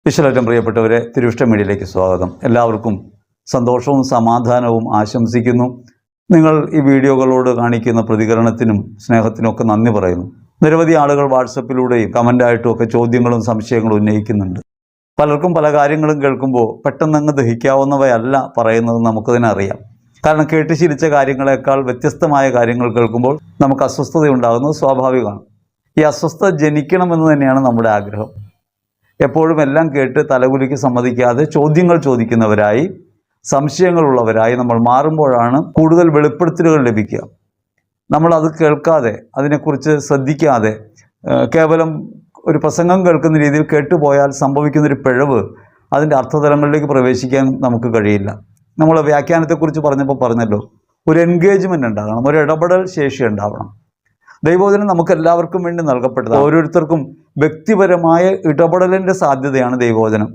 വിശ്വലേറ്റം പ്രിയപ്പെട്ടവരെ, തിരുവിഷ്ട മീഡിയയിലേക്ക് സ്വാഗതം. എല്ലാവർക്കും സന്തോഷവും സമാധാനവും ആശംസിക്കുന്നു. നിങ്ങൾ ഈ വീഡിയോകളോട് കാണിക്കുന്ന പ്രതികരണത്തിനും സ്നേഹത്തിനും ഒക്കെ നന്ദി പറയുന്നു. നിരവധി ആളുകൾ വാട്സപ്പിലൂടെയും കമൻ്റായിട്ടും ഒക്കെ ചോദ്യങ്ങളും സംശയങ്ങളും ഉന്നയിക്കുന്നുണ്ട്. പലർക്കും പല കാര്യങ്ങളും കേൾക്കുമ്പോൾ പെട്ടെന്നങ്ങ് ദഹിക്കാവുന്നവയല്ല പറയുന്നത് നമുക്ക് തന്നെ അറിയാം. കാരണം കേട്ട് ശീലിച്ച കാര്യങ്ങളെക്കാൾ വ്യത്യസ്തമായ കാര്യങ്ങൾ കേൾക്കുമ്പോൾ നമുക്ക് അസ്വസ്ഥതയുണ്ടാകുന്നത് സ്വാഭാവികമാണ്. ഈ അസ്വസ്ഥത ജനിക്കണമെന്ന് തന്നെയാണ് നമ്മുടെ ആഗ്രഹം. എപ്പോഴും എല്ലാം കേട്ട് തലകുലിക്ക് സമ്മതിക്കാതെ ചോദ്യങ്ങൾ ചോദിക്കുന്നവരായി, സംശയങ്ങളുള്ളവരായി നമ്മൾ മാറുമ്പോഴാണ് കൂടുതൽ വെളിപ്പെടുത്തലുകൾ ലഭിക്കുക. നമ്മളത് കേൾക്കാതെ, അതിനെക്കുറിച്ച് ശ്രദ്ധിക്കാതെ കേവലം ഒരു പ്രസംഗം കേൾക്കുന്ന രീതിയിൽ കേട്ടുപോയാൽ സംഭവിക്കുന്നൊരു പിഴവ് അതിൻ്റെ അർത്ഥതലങ്ങളിലേക്ക് പ്രവേശിക്കാൻ നമുക്ക് കഴിയില്ല. നമ്മൾ വ്യാഖ്യാനത്തെക്കുറിച്ച് പറഞ്ഞല്ലോ, ഒരു എൻഗേജ്മെൻ്റ് ഉണ്ടാകണം, ഒരു ഇടപെടൽ ശേഷി ഉണ്ടാവണം. ദൈവവചനം നമുക്ക് എല്ലാവർക്കും വേണ്ടി നൽകപ്പെട്ടത്. ഓരോരുത്തർക്കും വ്യക്തിപരമായ ഇടപെടലിൻ്റെ സാധ്യതയാണ് ദൈവവചനം.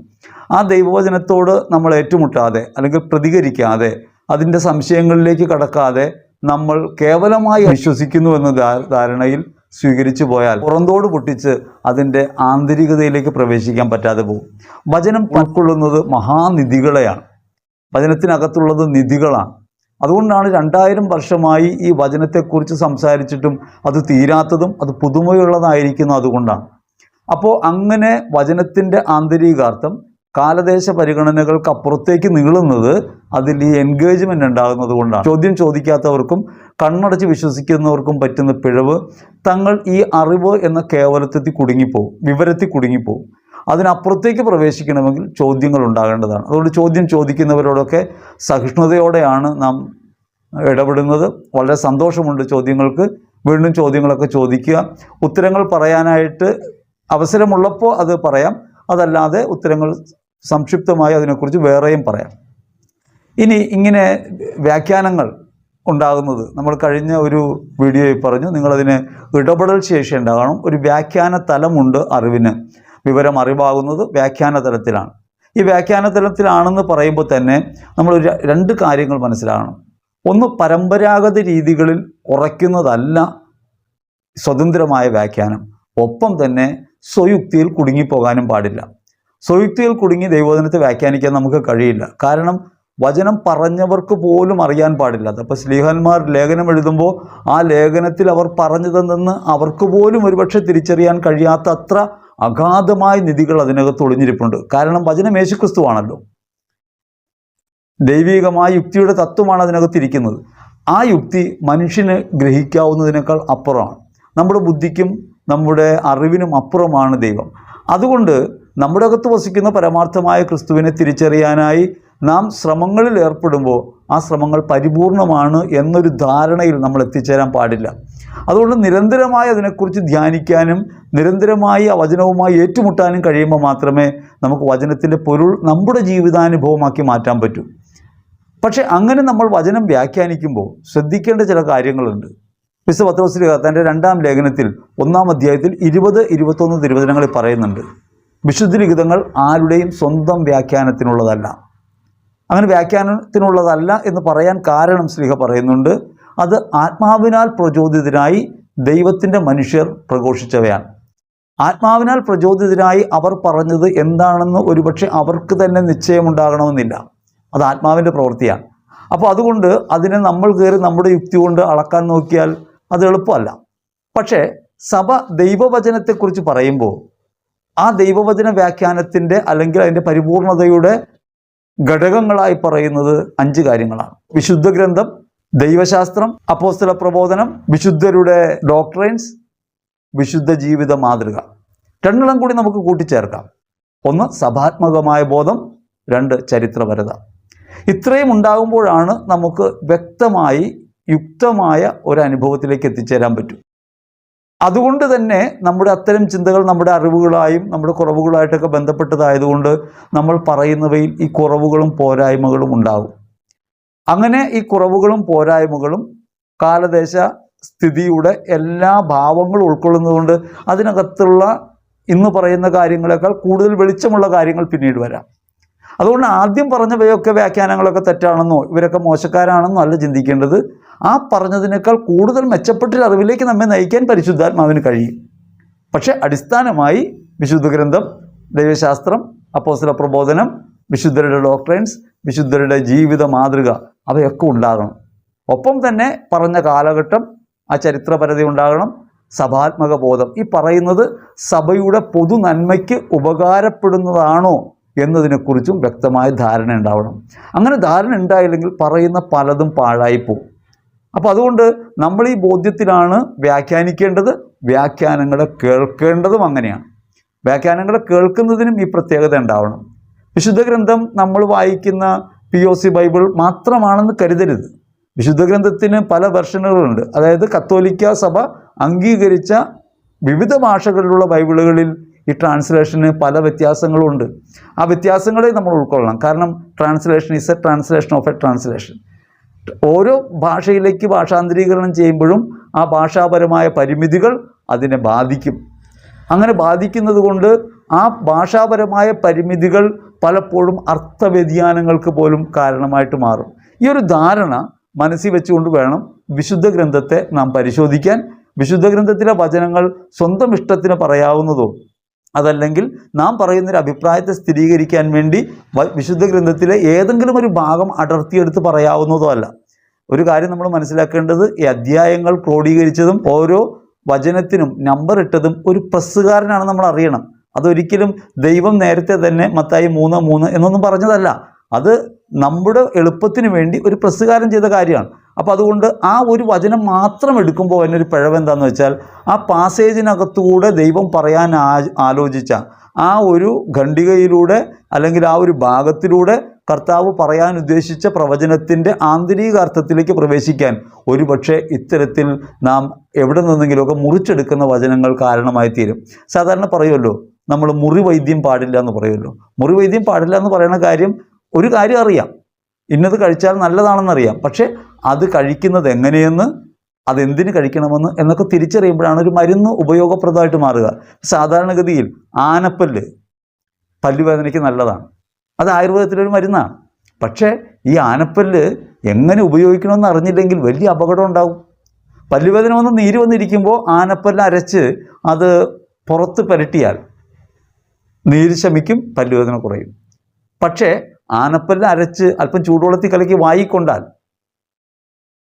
ആ ദൈവവചനത്തോട് നമ്മൾ ഏറ്റുമുട്ടാതെ അല്ലെങ്കിൽ പ്രതികരിക്കാതെ, അതിൻ്റെ സംശയങ്ങളിലേക്ക് കടക്കാതെ നമ്മൾ കേവലമായി വിശ്വസിക്കുന്നു എന്ന ധാരണയിൽ സ്വീകരിച്ചു പോയാൽ പുറന്തോട് പൊട്ടിച്ച് അതിൻ്റെ ആന്തരികതയിലേക്ക് പ്രവേശിക്കാൻ പറ്റാതെ പോകും. വചനം ഉൾക്കൊള്ളുന്നത് മഹാനിധികളെയാണ്. വചനത്തിനകത്തുള്ളത് നിധികളാണ്. അതുകൊണ്ടാണ് 2000 വർഷമായി ഈ വചനത്തെക്കുറിച്ച് സംസാരിച്ചിട്ടും അത് തീരാത്തതും അത് പുതുമയുള്ളതായിരിക്കുന്നു. അതുകൊണ്ടാണ്. അപ്പോൾ അങ്ങനെ വചനത്തിൻ്റെ ആന്തരികാർത്ഥം കാലദേശ പരിഗണനകൾക്ക് അപ്പുറത്തേക്ക് നീളുന്നത് അതിൽ ഈ എൻഗേജ്മെൻ്റ് ഉണ്ടാകുന്നത് കൊണ്ടാണ്. ചോദ്യം ചോദിക്കാത്തവർക്കും കണ്ണടച്ച് വിശ്വസിക്കുന്നവർക്കും പറ്റുന്ന പിഴവ്, തങ്ങൾ ഈ അറിവ് എന്ന കേവലത്തിൽ കുടുങ്ങിപ്പോവും, വിവരത്തിൽ കുടുങ്ങിപ്പോവും. അതിനപ്പുറത്തേക്ക് പ്രവേശിക്കണമെങ്കിൽ ചോദ്യങ്ങൾ ഉണ്ടാകേണ്ടതാണ്. അതുകൊണ്ട് ചോദ്യം ചോദിക്കുന്നവരോടൊക്കെ സഹിഷ്ണുതയോടെയാണ് നാം ഇടപെടുന്നത്. വളരെ സന്തോഷമുണ്ട് ചോദ്യങ്ങൾക്ക്. വീണ്ടും ചോദ്യങ്ങളൊക്കെ ചോദിക്കുക. ഉത്തരങ്ങൾ പറയാനായിട്ട് അവസരമുള്ളപ്പോൾ അത് പറയാം, അതല്ലാതെ ഉത്തരങ്ങൾ സംക്ഷിപ്തമായി അതിനെക്കുറിച്ച് വേറെയും പറയാം. ഇനി ഇങ്ങനെ വ്യാഖ്യാനങ്ങൾ ഉണ്ടാകുന്നത് നമ്മൾ കഴിഞ്ഞ ഒരു വീഡിയോയിൽ പറഞ്ഞു, നിങ്ങളതിന് ഇടപെടൽ ശേഷി ഉണ്ടാകണം. ഒരു വ്യാഖ്യാന തലമുണ്ട് അറിവിന്. വിവരം അറിവാകുന്നത് വ്യാഖ്യാന തലത്തിലാണ്. ഈ വ്യാഖ്യാന തലത്തിലാണെന്ന് പറയുമ്പോൾ തന്നെ നമ്മൾ രണ്ട് കാര്യങ്ങൾ മനസ്സിലാകണം. ഒന്ന്, പരമ്പരാഗത രീതികളിൽ ഉറയ്ക്കുന്നതല്ല സ്വതന്ത്രമായ വ്യാഖ്യാനം. ഒപ്പം തന്നെ സ്വയുക്തിയിൽ കുടുങ്ങിപ്പോകാനും പാടില്ല. സ്വയുക്തിയിൽ കുടുങ്ങി ദൈവവചനത്തെ വ്യാഖ്യാനിക്കാൻ നമുക്ക് കഴിയില്ല. കാരണം വചനം പറഞ്ഞവർക്ക് പോലും അറിയാൻ പാടില്ല. അപ്പോൾ ശ്ലീഹന്മാർ ലേഖനം എഴുതുമ്പോൾ ആ ലേഖനത്തിൽ അവർ പറഞ്ഞതെന്ന് അവർക്ക് പോലും ഒരുപക്ഷെ തിരിച്ചറിയാൻ കഴിയാത്ത അത്ര അഗാധമായ നിധികൾ അതിനകത്ത് ഒളിഞ്ഞിരിപ്പുണ്ട്. കാരണം വചനം യേശുക്രിസ്തുവാണല്ലോ. ദൈവികമായ യുക്തിയുടെ തത്വമാണ് അതിനകത്തിരിക്കുന്നത്. ആ യുക്തി മനുഷ്യന് ഗ്രഹിക്കാവുന്നതിനേക്കാൾ അപ്പുറമാണ്. നമ്മുടെ ബുദ്ധിക്കും നമ്മുടെ അറിവിനും അപ്പുറമാണ് ദൈവം. അതുകൊണ്ട് നമ്മുടെ അകത്ത് വസിക്കുന്ന പരമാർത്ഥമായ ക്രിസ്തുവിനെ തിരിച്ചറിയാനായി നാം ശ്രമങ്ങളിൽ ഏർപ്പെടുമ്പോൾ ആ ശ്രമങ്ങൾ പരിപൂർണമാണ് എന്നൊരു ധാരണയിൽ നമ്മൾ എത്തിച്ചേരാൻ പാടില്ല. അതുകൊണ്ട് നിരന്തരമായി അതിനെക്കുറിച്ച് ധ്യാനിക്കാനും നിരന്തരമായി ആ വചനവുമായി ഏറ്റുമുട്ടാനും കഴിയുമ്പോൾ മാത്രമേ നമുക്ക് വചനത്തിൻ്റെ പൊരുൾ നമ്മുടെ ജീവിതാനുഭവമാക്കി മാറ്റാൻ പറ്റൂ. പക്ഷേ അങ്ങനെ നമ്മൾ വചനം വ്യാഖ്യാനിക്കുമ്പോൾ ശ്രദ്ധിക്കേണ്ട ചില കാര്യങ്ങളുണ്ട്. വിശുദ്ധ പത്രോസ് തൻ്റെ 2-ാം ലേഖനത്തിൽ 1-ാം അധ്യായത്തിൽ 20-21 തിരുവചനങ്ങളിൽ പറയുന്നുണ്ട്, വിശുദ്ധ ലിഖിതങ്ങൾ ആരുടെയും സ്വന്തം വ്യാഖ്യാനത്തിനുള്ളതല്ല. അങ്ങനെ വ്യാഖ്യാനത്തിനുള്ളതല്ല എന്ന് പറയാൻ കാരണം ശ്ലീഹ പറയുന്നുണ്ട്, അത് ആത്മാവിനാൽ പ്രചോദിതരായി ദൈവത്തിൻ്റെ മനുഷ്യർ പ്രഘോഷിച്ചവയാണ്. ആത്മാവിനാൽ പ്രചോദിതരായി അവർ പറഞ്ഞത് എന്താണെന്ന് ഒരുപക്ഷെ അവർക്ക് തന്നെ നിശ്ചയമുണ്ടാകണമെന്നില്ല. അത് ആത്മാവിൻ്റെ പ്രവൃത്തിയാണ്. അപ്പോൾ അതുകൊണ്ട് അതിനെ നമ്മൾ കയറി നമ്മുടെ യുക്തി കൊണ്ട് അളക്കാൻ നോക്കിയാൽ അത് എളുപ്പമല്ല. പക്ഷേ സഭ ദൈവവചനത്തെക്കുറിച്ച് പറയുമ്പോൾ ആ ദൈവവചന വ്യാഖ്യാനത്തിൻ്റെ അല്ലെങ്കിൽ അതിൻ്റെ പരിപൂർണതയുടെ ഘടകങ്ങളായി പറയുന്നത് 5 കാര്യങ്ങളാണ്. വിശുദ്ധ ഗ്രന്ഥം, ദൈവശാസ്ത്രം, അപ്പോസ്തല പ്രബോധനം, വിശുദ്ധരുടെ ഡോക്ട്രൈൻസ്, വിശുദ്ധ ജീവിത മാതൃക. 2 കൂടി നമുക്ക് കൂട്ടിച്ചേർക്കാം. 1 സഭാത്മകമായ ബോധം, 2 ചരിത്രപരത. ഇത്രയും ഉണ്ടാകുമ്പോഴാണ് നമുക്ക് വ്യക്തമായി യുക്തമായ ഒരു അനുഭവത്തിലേക്ക് എത്തിച്ചേരാൻ പറ്റും. അതുകൊണ്ട് തന്നെ നമ്മുടെ അത്തരം ചിന്തകൾ നമ്മുടെ അറിവുകളായും നമ്മുടെ കുറവുകളായിട്ടൊക്കെ ബന്ധപ്പെട്ടതായതുകൊണ്ട് നമ്മൾ പറയുന്നവയിൽ ഈ കുറവുകളും പോരായ്മകളും ഉണ്ടാകും. അങ്ങനെ ഈ കുറവുകളും പോരായ്മകളും കാലദേശ സ്ഥിതിയുടെ എല്ലാ ഭാവങ്ങളും ഉൾക്കൊള്ളുന്നതുകൊണ്ട് അതിനകത്തുള്ള ഇന്ന് പറയുന്ന കാര്യങ്ങളെക്കാൾ കൂടുതൽ വെളിച്ചമുള്ള കാര്യങ്ങൾ പിന്നീട് വരാം. അതുകൊണ്ട് ആദ്യം പറഞ്ഞവയൊക്കെ വ്യാഖ്യാനങ്ങളൊക്കെ തെറ്റാണെന്നോ ഇവരൊക്കെ മോശക്കാരാണെന്നോ അല്ല ചിന്തിക്കേണ്ടത്. ആ പറഞ്ഞതിനേക്കാൾ കൂടുതൽ മെച്ചപ്പെട്ടൊരു അറിവിലേക്ക് നമ്മെ നയിക്കാൻ പരിശുദ്ധാത്മാവിന് കഴിയും. പക്ഷെ അടിസ്ഥാനമായി വിശുദ്ധ ഗ്രന്ഥം, ദൈവശാസ്ത്രം, അപ്പോസ്തല പ്രബോധനം, വിശുദ്ധരുടെ ഡോക്ട്രൈൻസ്, വിശുദ്ധരുടെ ജീവിത മാതൃക, അവയൊക്കെ ഉണ്ടാകണം. ഒപ്പം തന്നെ പറഞ്ഞ കാലഘട്ടം, ആ ചരിത്രപരത ഉണ്ടാകണം. സഭാത്മക ബോധം, ഈ പറയുന്നത് സഭയുടെ പൊതു നന്മയ്ക്ക് ഉപകാരപ്പെടുന്നതാണോ എന്നതിനെക്കുറിച്ചും വ്യക്തമായ ധാരണ ഉണ്ടാവണം. അങ്ങനെ ധാരണ ഉണ്ടായില്ലെങ്കിൽ പറയുന്ന പലതും പാഴായിപ്പോവും. അപ്പോൾ അതുകൊണ്ട് നമ്മൾ ഈ ബോധ്യത്തിലാണ് വ്യാഖ്യാനിക്കേണ്ടത്. വ്യാഖ്യാനങ്ങളെ കേൾക്കേണ്ടതും അങ്ങനെയാണ്. വ്യാഖ്യാനങ്ങളെ കേൾക്കുന്നതിനും ഈ പ്രത്യേകത ഉണ്ടാവണം. വിശുദ്ധ ഗ്രന്ഥം നമ്മൾ വായിക്കുന്ന POC ബൈബിൾ മാത്രമാണെന്ന് കരുതരുത്. വിശുദ്ധ ഗ്രന്ഥത്തിന് പല വെർഷനുകളുണ്ട്. അതായത് കത്തോലിക്ക സഭ അംഗീകരിച്ച വിവിധ ഭാഷകളിലുള്ള ബൈബിളുകളിൽ ഈ ട്രാൻസ്ലേഷന് പല വ്യത്യാസങ്ങളുണ്ട്. ആ വ്യത്യാസങ്ങളെ നമ്മൾ ഉൾക്കൊള്ളണം. കാരണം translation is A translation of A translation. ഓരോ ഭാഷയിലേക്ക് ഭാഷാന്തരീകരണം ചെയ്യുമ്പോഴും ആ ഭാഷാപരമായ പരിമിതികൾ അതിനെ ബാധിക്കും. അങ്ങനെ ബാധിക്കുന്നത് കൊണ്ട് ആ ഭാഷാപരമായ പരിമിതികൾ പലപ്പോഴും അർത്ഥവ്യതിയാനങ്ങൾക്ക് പോലും കാരണമായിട്ട് മാറും. ഈ ഒരു ധാരണ മനസ്സിൽ വെച്ചുകൊണ്ട് വേണം വിശുദ്ധ ഗ്രന്ഥത്തെ നാം പരിശോധിക്കാൻ. വിശുദ്ധ ഗ്രന്ഥത്തിലെ വചനങ്ങൾ സ്വന്തം ഇഷ്ടത്തിന് പറയാവുന്നതോ അതല്ലെങ്കിൽ നാം പറയുന്നൊരു അഭിപ്രായത്തെ സ്ഥിരീകരിക്കാൻ വേണ്ടി വിശുദ്ധ ഗ്രന്ഥത്തിലെ ഏതെങ്കിലും ഒരു ഭാഗം അടർത്തിയെടുത്ത് പറയാവുന്നതോ അല്ല. ഒരു കാര്യം നമ്മൾ മനസ്സിലാക്കേണ്ടത്, ഈ അധ്യായങ്ങൾ ക്രോഡീകരിച്ചതും ഓരോ വചനത്തിനും നമ്പർ ഇട്ടതും ഒരു പ്രസ്സുകാരനാണ് നമ്മൾ അറിയണം. അതൊരിക്കലും ദൈവം നേരത്തെ തന്നെ മത്തായി 3:3 എന്നൊന്നും പറഞ്ഞതല്ല. അത് നമ്മുടെ എളുപ്പത്തിന് വേണ്ടി ഒരു പ്രസ്സുകാരൻ ചെയ്ത കാര്യമാണ്. അപ്പോൾ അതുകൊണ്ട് ആ ഒരു വചനം മാത്രം എടുക്കുമ്പോൾ അതിനൊരു പിഴവ് എന്താണെന്ന് വെച്ചാൽ, ആ പാസേജിനകത്തുകൂടെ ദൈവം പറയാൻ ആലോചിച്ച ആ ഒരു ഖണ്ഡികയിലൂടെ അല്ലെങ്കിൽ ആ ഒരു ഭാഗത്തിലൂടെ കർത്താവ് പറയാൻ ഉദ്ദേശിച്ച പ്രവചനത്തിൻ്റെ ആന്തരിക അർത്ഥത്തിലേക്ക് പ്രവേശിക്കാൻ ഒരുപക്ഷെ ഇത്തരത്തിൽ നാം എവിടെ നിന്നെങ്കിലുമൊക്കെ മുറിച്ചെടുക്കുന്ന വചനങ്ങൾ കാരണമായി തീരും. സാധാരണ പറയുമല്ലോ, നമ്മൾ മുറിവൈദ്യം പാടില്ല എന്ന് പറയുമല്ലോ. മുറിവൈദ്യം പാടില്ല എന്ന് പറയുന്ന കാര്യം, ഒരു കാര്യം അറിയാം, ഇന്നത് കഴിച്ചാൽ നല്ലതാണെന്നറിയാം. പക്ഷേ അത് കഴിക്കുന്നത് എങ്ങനെയെന്ന്, അതെന്തിന് കഴിക്കണമെന്ന് എന്നൊക്കെ തിരിച്ചറിയുമ്പോഴാണ് ഒരു മരുന്ന് ഉപയോഗപ്രദമായിട്ട് മാറുക. സാധാരണഗതിയിൽ ആനപ്പല്ല് പല്ലുവേദനയ്ക്ക് നല്ലതാണ്, അത് ആയുർവേദത്തിലൊരു മരുന്നാണ്. പക്ഷേ ഈ ആനപ്പല്ല് എങ്ങനെ ഉപയോഗിക്കണമെന്ന് അറിഞ്ഞില്ലെങ്കിൽ വലിയ അപകടം ഉണ്ടാവും. പല്ലുവേദന വന്ന് നീര് വന്നിരിക്കുമ്പോൾ ആനപ്പല്ല് അരച്ച് അത് പുറത്ത് പുരട്ടിയാൽ നീര് ശമിക്കും, പല്ലുവേദന കുറയും. പക്ഷേ ആനപ്പല്ല് അരച്ച് അല്പം ചൂടുവെള്ളത്തിൽ കലക്കി വായിക്കൊണ്ടാൽ,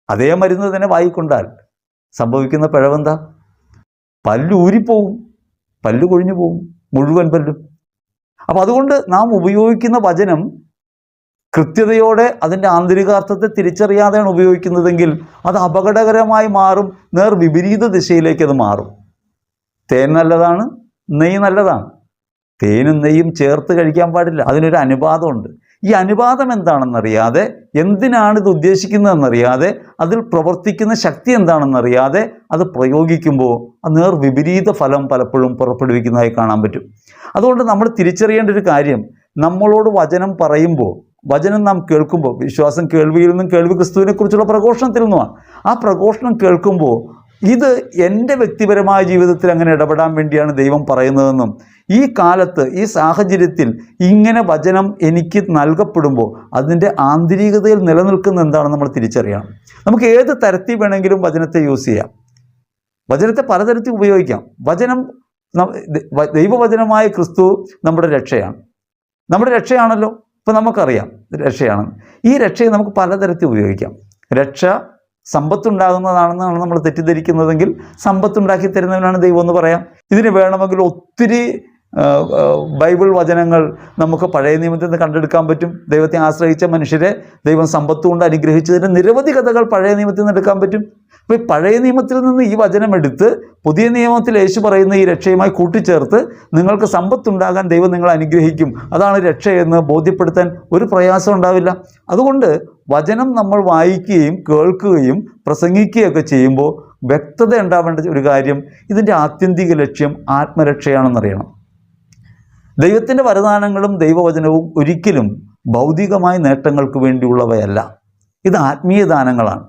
അതേ മരുന്ന് തന്നെ വായിക്കൊണ്ടാൽ സംഭവിക്കുന്ന പിഴവെന്താ? പല്ല് ഊരിപ്പോവും, പല്ല് കൊഴിഞ്ഞു പോവും, മുഴുവൻ പല്ലും. അപ്പം അതുകൊണ്ട് നാം ഉപയോഗിക്കുന്ന വചനം കൃത്യതയോടെ അതിൻ്റെ ആന്തരികാർത്ഥത്തെ തിരിച്ചറിയാതെയാണ് ഉപയോഗിക്കുന്നതെങ്കിൽ അത് അപകടകരമായി മാറും. നേർ വിപരീത ദിശയിലേക്ക് അത് മാറും. തേൻ നല്ലതാണ്, നെയ്യ് നല്ലതാണ്. തേനും നെയ്യും ചേർത്ത് കഴിക്കാൻ പാടില്ല. അതിനൊരു അനുപാതമുണ്ട്. ഈ അനുപാതം എന്താണെന്നറിയാതെ, എന്തിനാണ് ഇത് ഉദ്ദേശിക്കുന്നതെന്നറിയാതെ, അതിൽ പ്രവർത്തിക്കുന്ന ശക്തി എന്താണെന്നറിയാതെ അത് പ്രയോഗിക്കുമ്പോൾ അത് നേർ വിപരീത ഫലം പലപ്പോഴും പുറപ്പെടുവിക്കുന്നതായി കാണാൻ പറ്റും. അതുകൊണ്ട് നമ്മൾ തിരിച്ചറിയേണ്ട ഒരു കാര്യം, നമ്മളോട് വചനം പറയുമ്പോൾ, വചനം നാം കേൾക്കുമ്പോൾ, വിശ്വാസം കേൾവിയിൽ നിന്നും, കേൾവി ക്രിസ്തുവിനെ കുറിച്ചുള്ള പ്രഘോഷണത്തിൽ നിന്നുമാണ്. ആ പ്രഘോഷണം കേൾക്കുമ്പോൾ ഇത് എൻ്റെ വ്യക്തിപരമായ ജീവിതത്തിൽ അങ്ങനെ ഇടപെടാൻ വേണ്ടിയാണ് ദൈവം പറയുന്നതെന്നും, ഈ കാലത്ത് ഈ സാഹചര്യത്തിൽ ഇങ്ങനെ വചനം എനിക്ക് നൽകപ്പെടുമ്പോൾ അതിൻ്റെ ആന്തരികതയിൽ നിലനിൽക്കുന്ന എന്താണെന്ന് നമ്മൾ തിരിച്ചറിയണം. നമുക്ക് ഏത് തരത്തിൽ വേണമെങ്കിലും വചനത്തെ യൂസ് ചെയ്യാം. വചനത്തെ പലതരത്തിൽ ഉപയോഗിക്കാം. വചനം, ദൈവവചനമായ ക്രിസ്തു നമ്മുടെ രക്ഷയാണ്. നമ്മുടെ രക്ഷയാണല്ലോ. ഇപ്പം നമുക്കറിയാം രക്ഷയാണ്. ഈ രക്ഷയെ നമുക്ക് പലതരത്തിൽ ഉപയോഗിക്കാം. രക്ഷ സമ്പത്തുണ്ടാകുന്നതാണെന്നാണ് നമ്മൾ തെറ്റിദ്ധരിക്കുന്നതെങ്കിൽ സമ്പത്തുണ്ടാക്കി തരുന്നവനാണ് ദൈവം എന്ന് പറയാം. ഇതിന് വേണമെങ്കിൽ ഒത്തിരി ബൈബിൾ വചനങ്ങൾ നമുക്ക് പഴയ നിയമത്തിൽ നിന്ന് കണ്ടെടുക്കാൻ പറ്റും. ദൈവത്തെ ആശ്രയിച്ച മനുഷ്യരെ ദൈവം സമ്പത്ത് കൊണ്ട് അനുഗ്രഹിച്ചതിൻ്റെ നിരവധി കഥകൾ പഴയ നിയമത്തിൽ നിന്ന് എടുക്കാൻ പറ്റും. അപ്പോൾ ഈ പഴയ നിയമത്തിൽ നിന്ന് ഈ വചനം എടുത്ത് പുതിയ നിയമത്തിൽ യേശു പറയുന്ന ഈ രക്ഷയുമായി കൂട്ടിച്ചേർത്ത് നിങ്ങൾക്ക് സമ്പത്തുണ്ടാകാൻ ദൈവം നിങ്ങളെ അനുഗ്രഹിക്കും, അതാണ് രക്ഷയെന്ന് ബോധ്യപ്പെടുത്താൻ ഒരു പ്രയാസം ഉണ്ടാവില്ല. അതുകൊണ്ട് വചനം നമ്മൾ വായിക്കുകയും കേൾക്കുകയും പ്രസംഗിക്കുകയൊക്കെ ചെയ്യുമ്പോൾ വ്യക്തത ഉണ്ടാവേണ്ട ഒരു കാര്യം, ഇതിൻ്റെ ആത്യന്തിക ലക്ഷ്യം ആത്മരക്ഷയാണെന്നറിയണം. ദൈവത്തിൻ്റെ വരദാനങ്ങളും ദൈവവചനവും ഒരിക്കലും ഭൗതികമായ നേട്ടങ്ങൾക്ക് വേണ്ടിയുള്ളവയല്ല. ഇത് ആത്മീയ ദാനങ്ങളാണ്.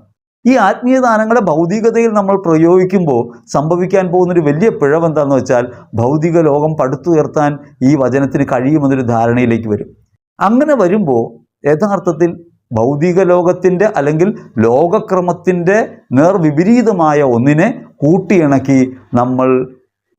ഈ ആത്മീയ ദാനങ്ങളെ ഭൗതികതയിൽ നമ്മൾ പ്രയോഗിക്കുമ്പോൾ സംഭവിക്കാൻ പോകുന്നൊരു വലിയ പിഴവ് എന്താണെന്ന് വെച്ചാൽ, ഭൗതിക ലോകം പടുത്തുയർത്താൻ ഈ വചനത്തിന് കഴിയുമെന്നൊരു ധാരണയിലേക്ക് വരും. അങ്ങനെ വരുമ്പോൾ യഥാർത്ഥത്തിൽ ഭൗതിക ലോകത്തിൻ്റെ അല്ലെങ്കിൽ ലോകക്രമത്തിൻ്റെ നേർവിപരീതമായ ഒന്നിനെ കൂട്ടിയിണക്കി നമ്മൾ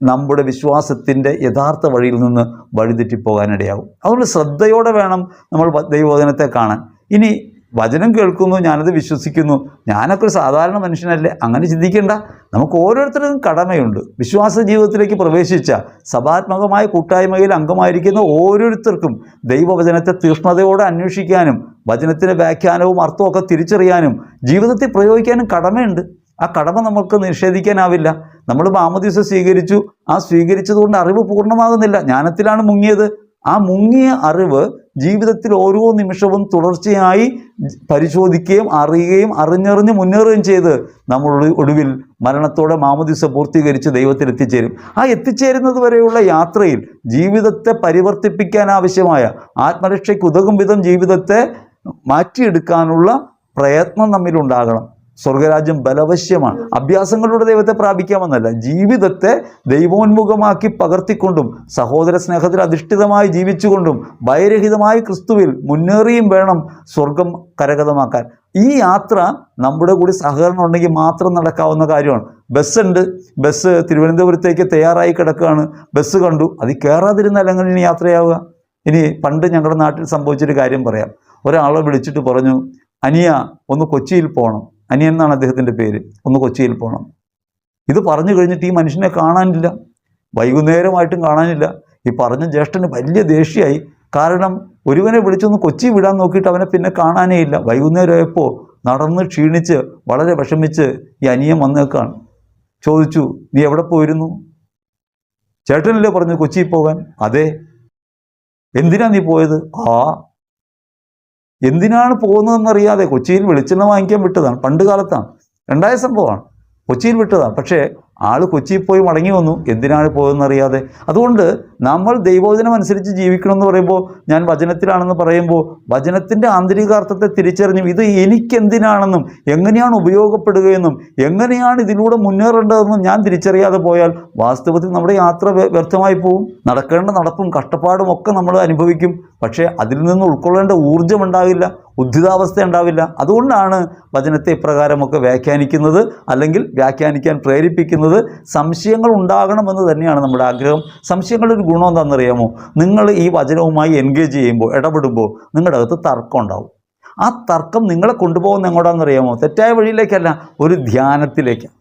നമ്മുടെ വിശ്വാസത്തിൻ്റെ യഥാർത്ഥ വഴിയിൽ നിന്ന് വഴിതെറ്റിപ്പോകാനിടയാകും. അതുകൊണ്ട് ശ്രദ്ധയോടെ വേണം നമ്മൾ ദൈവവചനത്തെ കാണാൻ. ഇനി വചനം കേൾക്കുന്നു, ഞാനത് വിശ്വസിക്കുന്നു, ഞാനൊക്കെ ഒരു സാധാരണ മനുഷ്യനല്ലേ, അങ്ങനെ ചിന്തിക്കേണ്ട. നമുക്ക് ഓരോരുത്തർക്കും കടമയുണ്ട്. വിശ്വാസ ജീവിതത്തിലേക്ക് പ്രവേശിച്ച സഭാത്മകമായ കൂട്ടായ്മയിൽ അംഗമായിരിക്കുന്ന ഓരോരുത്തർക്കും ദൈവവചനത്തെ തീക്ഷ്ണതയോടെ അന്വേഷിക്കാനും വചനത്തിൻ്റെ വ്യാഖ്യാനവും അർത്ഥമൊക്കെ തിരിച്ചറിയാനും ജീവിതത്തിൽ പ്രയോഗിക്കാനും കടമയുണ്ട്. ആ കടമ നമുക്ക് നിഷേധിക്കാനാവില്ല. നമ്മൾ മാമോദീസ സ്വീകരിച്ചു, ആ സ്വീകരിച്ചതുകൊണ്ട് അറിവ് പൂർണ്ണമാകുന്നില്ല. ജ്ഞാനത്തിലാണ് മുങ്ങിയത്. ആ മുങ്ങിയ അറിവ് ജീവിതത്തിൽ ഓരോ നിമിഷവും തുടർച്ചയായി പരിശോധിക്കുകയും അറിയുകയും അറിഞ്ഞറിഞ്ഞ് മുന്നേറുകയും ചെയ്ത് നമ്മൾ ഒടുവിൽ മരണത്തോടെ മാമോദീസ പൂർത്തീകരിച്ച് ദൈവത്തിൽ എത്തിച്ചേരും. ആ എത്തിച്ചേരുന്നത് വരെയുള്ള യാത്രയിൽ ജീവിതത്തെ പരിവർത്തിപ്പിക്കാൻ ആവശ്യമായ ആത്മരക്ഷയ്ക്ക് ഉതകും വിധം ജീവിതത്തെ മാറ്റിയെടുക്കാനുള്ള പ്രയത്നം നമ്മിലുണ്ടാകണം. സ്വർഗരാജ്യം ബലവശ്യമാണ്. അഭ്യാസങ്ങളുടെ ദൈവത്തെ പ്രാപിക്കാമെന്നല്ല, ജീവിതത്തെ ദൈവോന്മുഖമാക്കി പകർത്തിക്കൊണ്ടും സഹോദര സ്നേഹത്തിൽ അധിഷ്ഠിതമായി ജീവിച്ചുകൊണ്ടും ഭയരഹിതമായി ക്രിസ്തുവിൽ മുന്നേറിയും വേണം സ്വർഗം കരഗതമാക്കാൻ. ഈ യാത്ര നമ്മുടെ കൂടി സഹകരണം ഉണ്ടെങ്കിൽ മാത്രം നടക്കാവുന്ന കാര്യമാണ്. ബസ്സുണ്ട്, ബസ് തിരുവനന്തപുരത്തേക്ക് തയ്യാറായി കിടക്കുകയാണ്. ബസ് കണ്ടു, അത് കയറാതിരുന്നാൽ എങ്ങനെ ഇനി യാത്രയാവുക? ഇനി പണ്ട് ഞങ്ങളുടെ നാട്ടിൽ സംഭവിച്ചൊരു കാര്യം പറയാം. ഒരാളെ വിളിച്ചിട്ട് പറഞ്ഞു, അനിയ ഒന്ന് കൊച്ചിയിൽ പോകണം. അനിയൻ എന്നാണ് അദ്ദേഹത്തിൻ്റെ പേര്. ഒന്ന് കൊച്ചിയിൽ പോകണം. ഇത് പറഞ്ഞു കഴിഞ്ഞിട്ട് ഈ മനുഷ്യനെ കാണാനില്ല, വൈകുന്നേരമായിട്ടും കാണാനില്ല. ഈ പറഞ്ഞ ജ്യേഷ്ഠന് വലിയ ദേഷ്യമായി. കാരണം ഒരുവനെ വിളിച്ചൊന്ന് കൊച്ചി വിടാൻ നോക്കിയിട്ട് അവനെ പിന്നെ കാണാനേ ഇല്ല. വൈകുന്നേരമായപ്പോൾ നടന്ന് ക്ഷീണിച്ച് വളരെ വിഷമിച്ച് ഈ അനിയൻ വന്നേക്കാണ്. ചോദിച്ചു, നീ എവിടെ പോയിരുന്നു? ചേട്ടനല്ലേ പറഞ്ഞു കൊച്ചിയിൽ പോകാൻ. അതെ. എന്തിനാ നീ പോയത്? എന്തിനാണ് പോകുന്നതെന്നറിയാതെ കൊച്ചിയിൽ വെളിച്ചെണ്ണ വാങ്ങിക്കാൻ വിട്ടതാണ്. പണ്ട് കാലത്താണ് ഉണ്ടായ സംഭവമാണ്. കൊച്ചിയിൽ വിട്ടതാണ്. പക്ഷേ ആൾ കൊച്ചിയിൽ പോയി മടങ്ങി വന്നു. എന്തിനാണ് പോയതെന്നറിയാതെ. അതുകൊണ്ട് നമ്മൾ ദൈവവചനം അനുസരിച്ച് ജീവിക്കണമെന്ന് പറയുമ്പോൾ, ഞാൻ വചനത്തിലാണെന്ന് പറയുമ്പോൾ വചനത്തിൻ്റെ ആന്തരികാർത്ഥത്തെ തിരിച്ചറിഞ്ഞും ഇത് എനിക്കെന്തിനാണെന്നും എങ്ങനെയാണ് ഉപയോഗപ്പെടുകയെന്നും എങ്ങനെയാണ് ഇതിലൂടെ മുന്നേറേണ്ടതെന്നും ഞാൻ തിരിച്ചറിയാതെ പോയാൽ വാസ്തവത്തിൽ നമ്മുടെ യാത്ര വ്യർത്ഥമായി പോകും. നടക്കേണ്ട നടപ്പും കഷ്ടപ്പാടും ഒക്കെ നമ്മൾ അനുഭവിക്കും. പക്ഷേ അതിൽ നിന്ന് ഉൾക്കൊള്ളേണ്ട ഊർജ്ജം ഉണ്ടാവില്ല, ഉദ്ധിതാവസ്ഥ ഉണ്ടാവില്ല. അതുകൊണ്ടാണ് വചനത്തെ ഇപ്രകാരമൊക്കെ വ്യാഖ്യാനിക്കുന്നത്, അല്ലെങ്കിൽ വ്യാഖ്യാനിക്കാൻ പ്രേരിപ്പിക്കുന്നത്. സംശയങ്ങൾ ഉണ്ടാകണമെന്ന് തന്നെയാണ് നമ്മുടെ ആഗ്രഹം. സംശയങ്ങളുടെ ഒരു ഗുണം എന്താണെന്നറിയാമോ? നിങ്ങൾ ഈ വചനവുമായി എൻഗേജ് ചെയ്യുമ്പോൾ, ഇടപെടുമ്പോൾ നിങ്ങളുടെ അകത്ത് തർക്കം ഉണ്ടാവും. ആ തർക്കം നിങ്ങളെ കൊണ്ടുപോകുന്ന എങ്ങോട്ടാണെന്നറിയാമോ? തെറ്റായ വഴിയിലേക്കല്ല, ഒരു ധ്യാനത്തിലേക്കാണ്.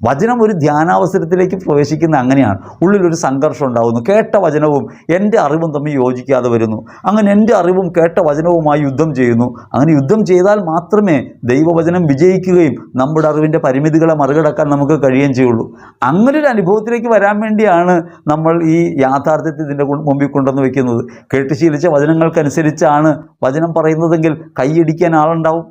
വചനം ഒരു ധ്യാനാവസരത്തിലേക്ക് പ്രവേശിക്കുന്ന അങ്ങനെയാണ്. ഉള്ളിലൊരു സംഘർഷം ഉണ്ടാകുന്നു. കേട്ട വചനവും എൻ്റെ അറിവും തമ്മിൽ യോജിക്കാതെ വരുന്നു. അങ്ങനെ എൻ്റെ അറിവും കേട്ട വചനവുമായി യുദ്ധം ചെയ്യുന്നു. അങ്ങനെ യുദ്ധം ചെയ്താൽ മാത്രമേ ദൈവവചനം വിജയിക്കുകയും നമ്മുടെ അറിവിൻ്റെ പരിമിതികളെ മറികടക്കാൻ നമുക്ക് കഴിയുകയും ചെയ്യുള്ളൂ. അങ്ങനൊരു അനുഭവത്തിലേക്ക് വരാൻ വേണ്ടിയാണ് നമ്മൾ ഈ യാഥാർത്ഥ്യത്തെ ഇതിൻ്റെ മുമ്പിൽ കൊണ്ടുവന്ന് വയ്ക്കുന്നത്. കേട്ട് ശീലിച്ച വചനങ്ങൾക്കനുസരിച്ചാണ് വചനം പറയുന്നതെങ്കിൽ കൈയടിക്കാൻ ആളുണ്ടാവും,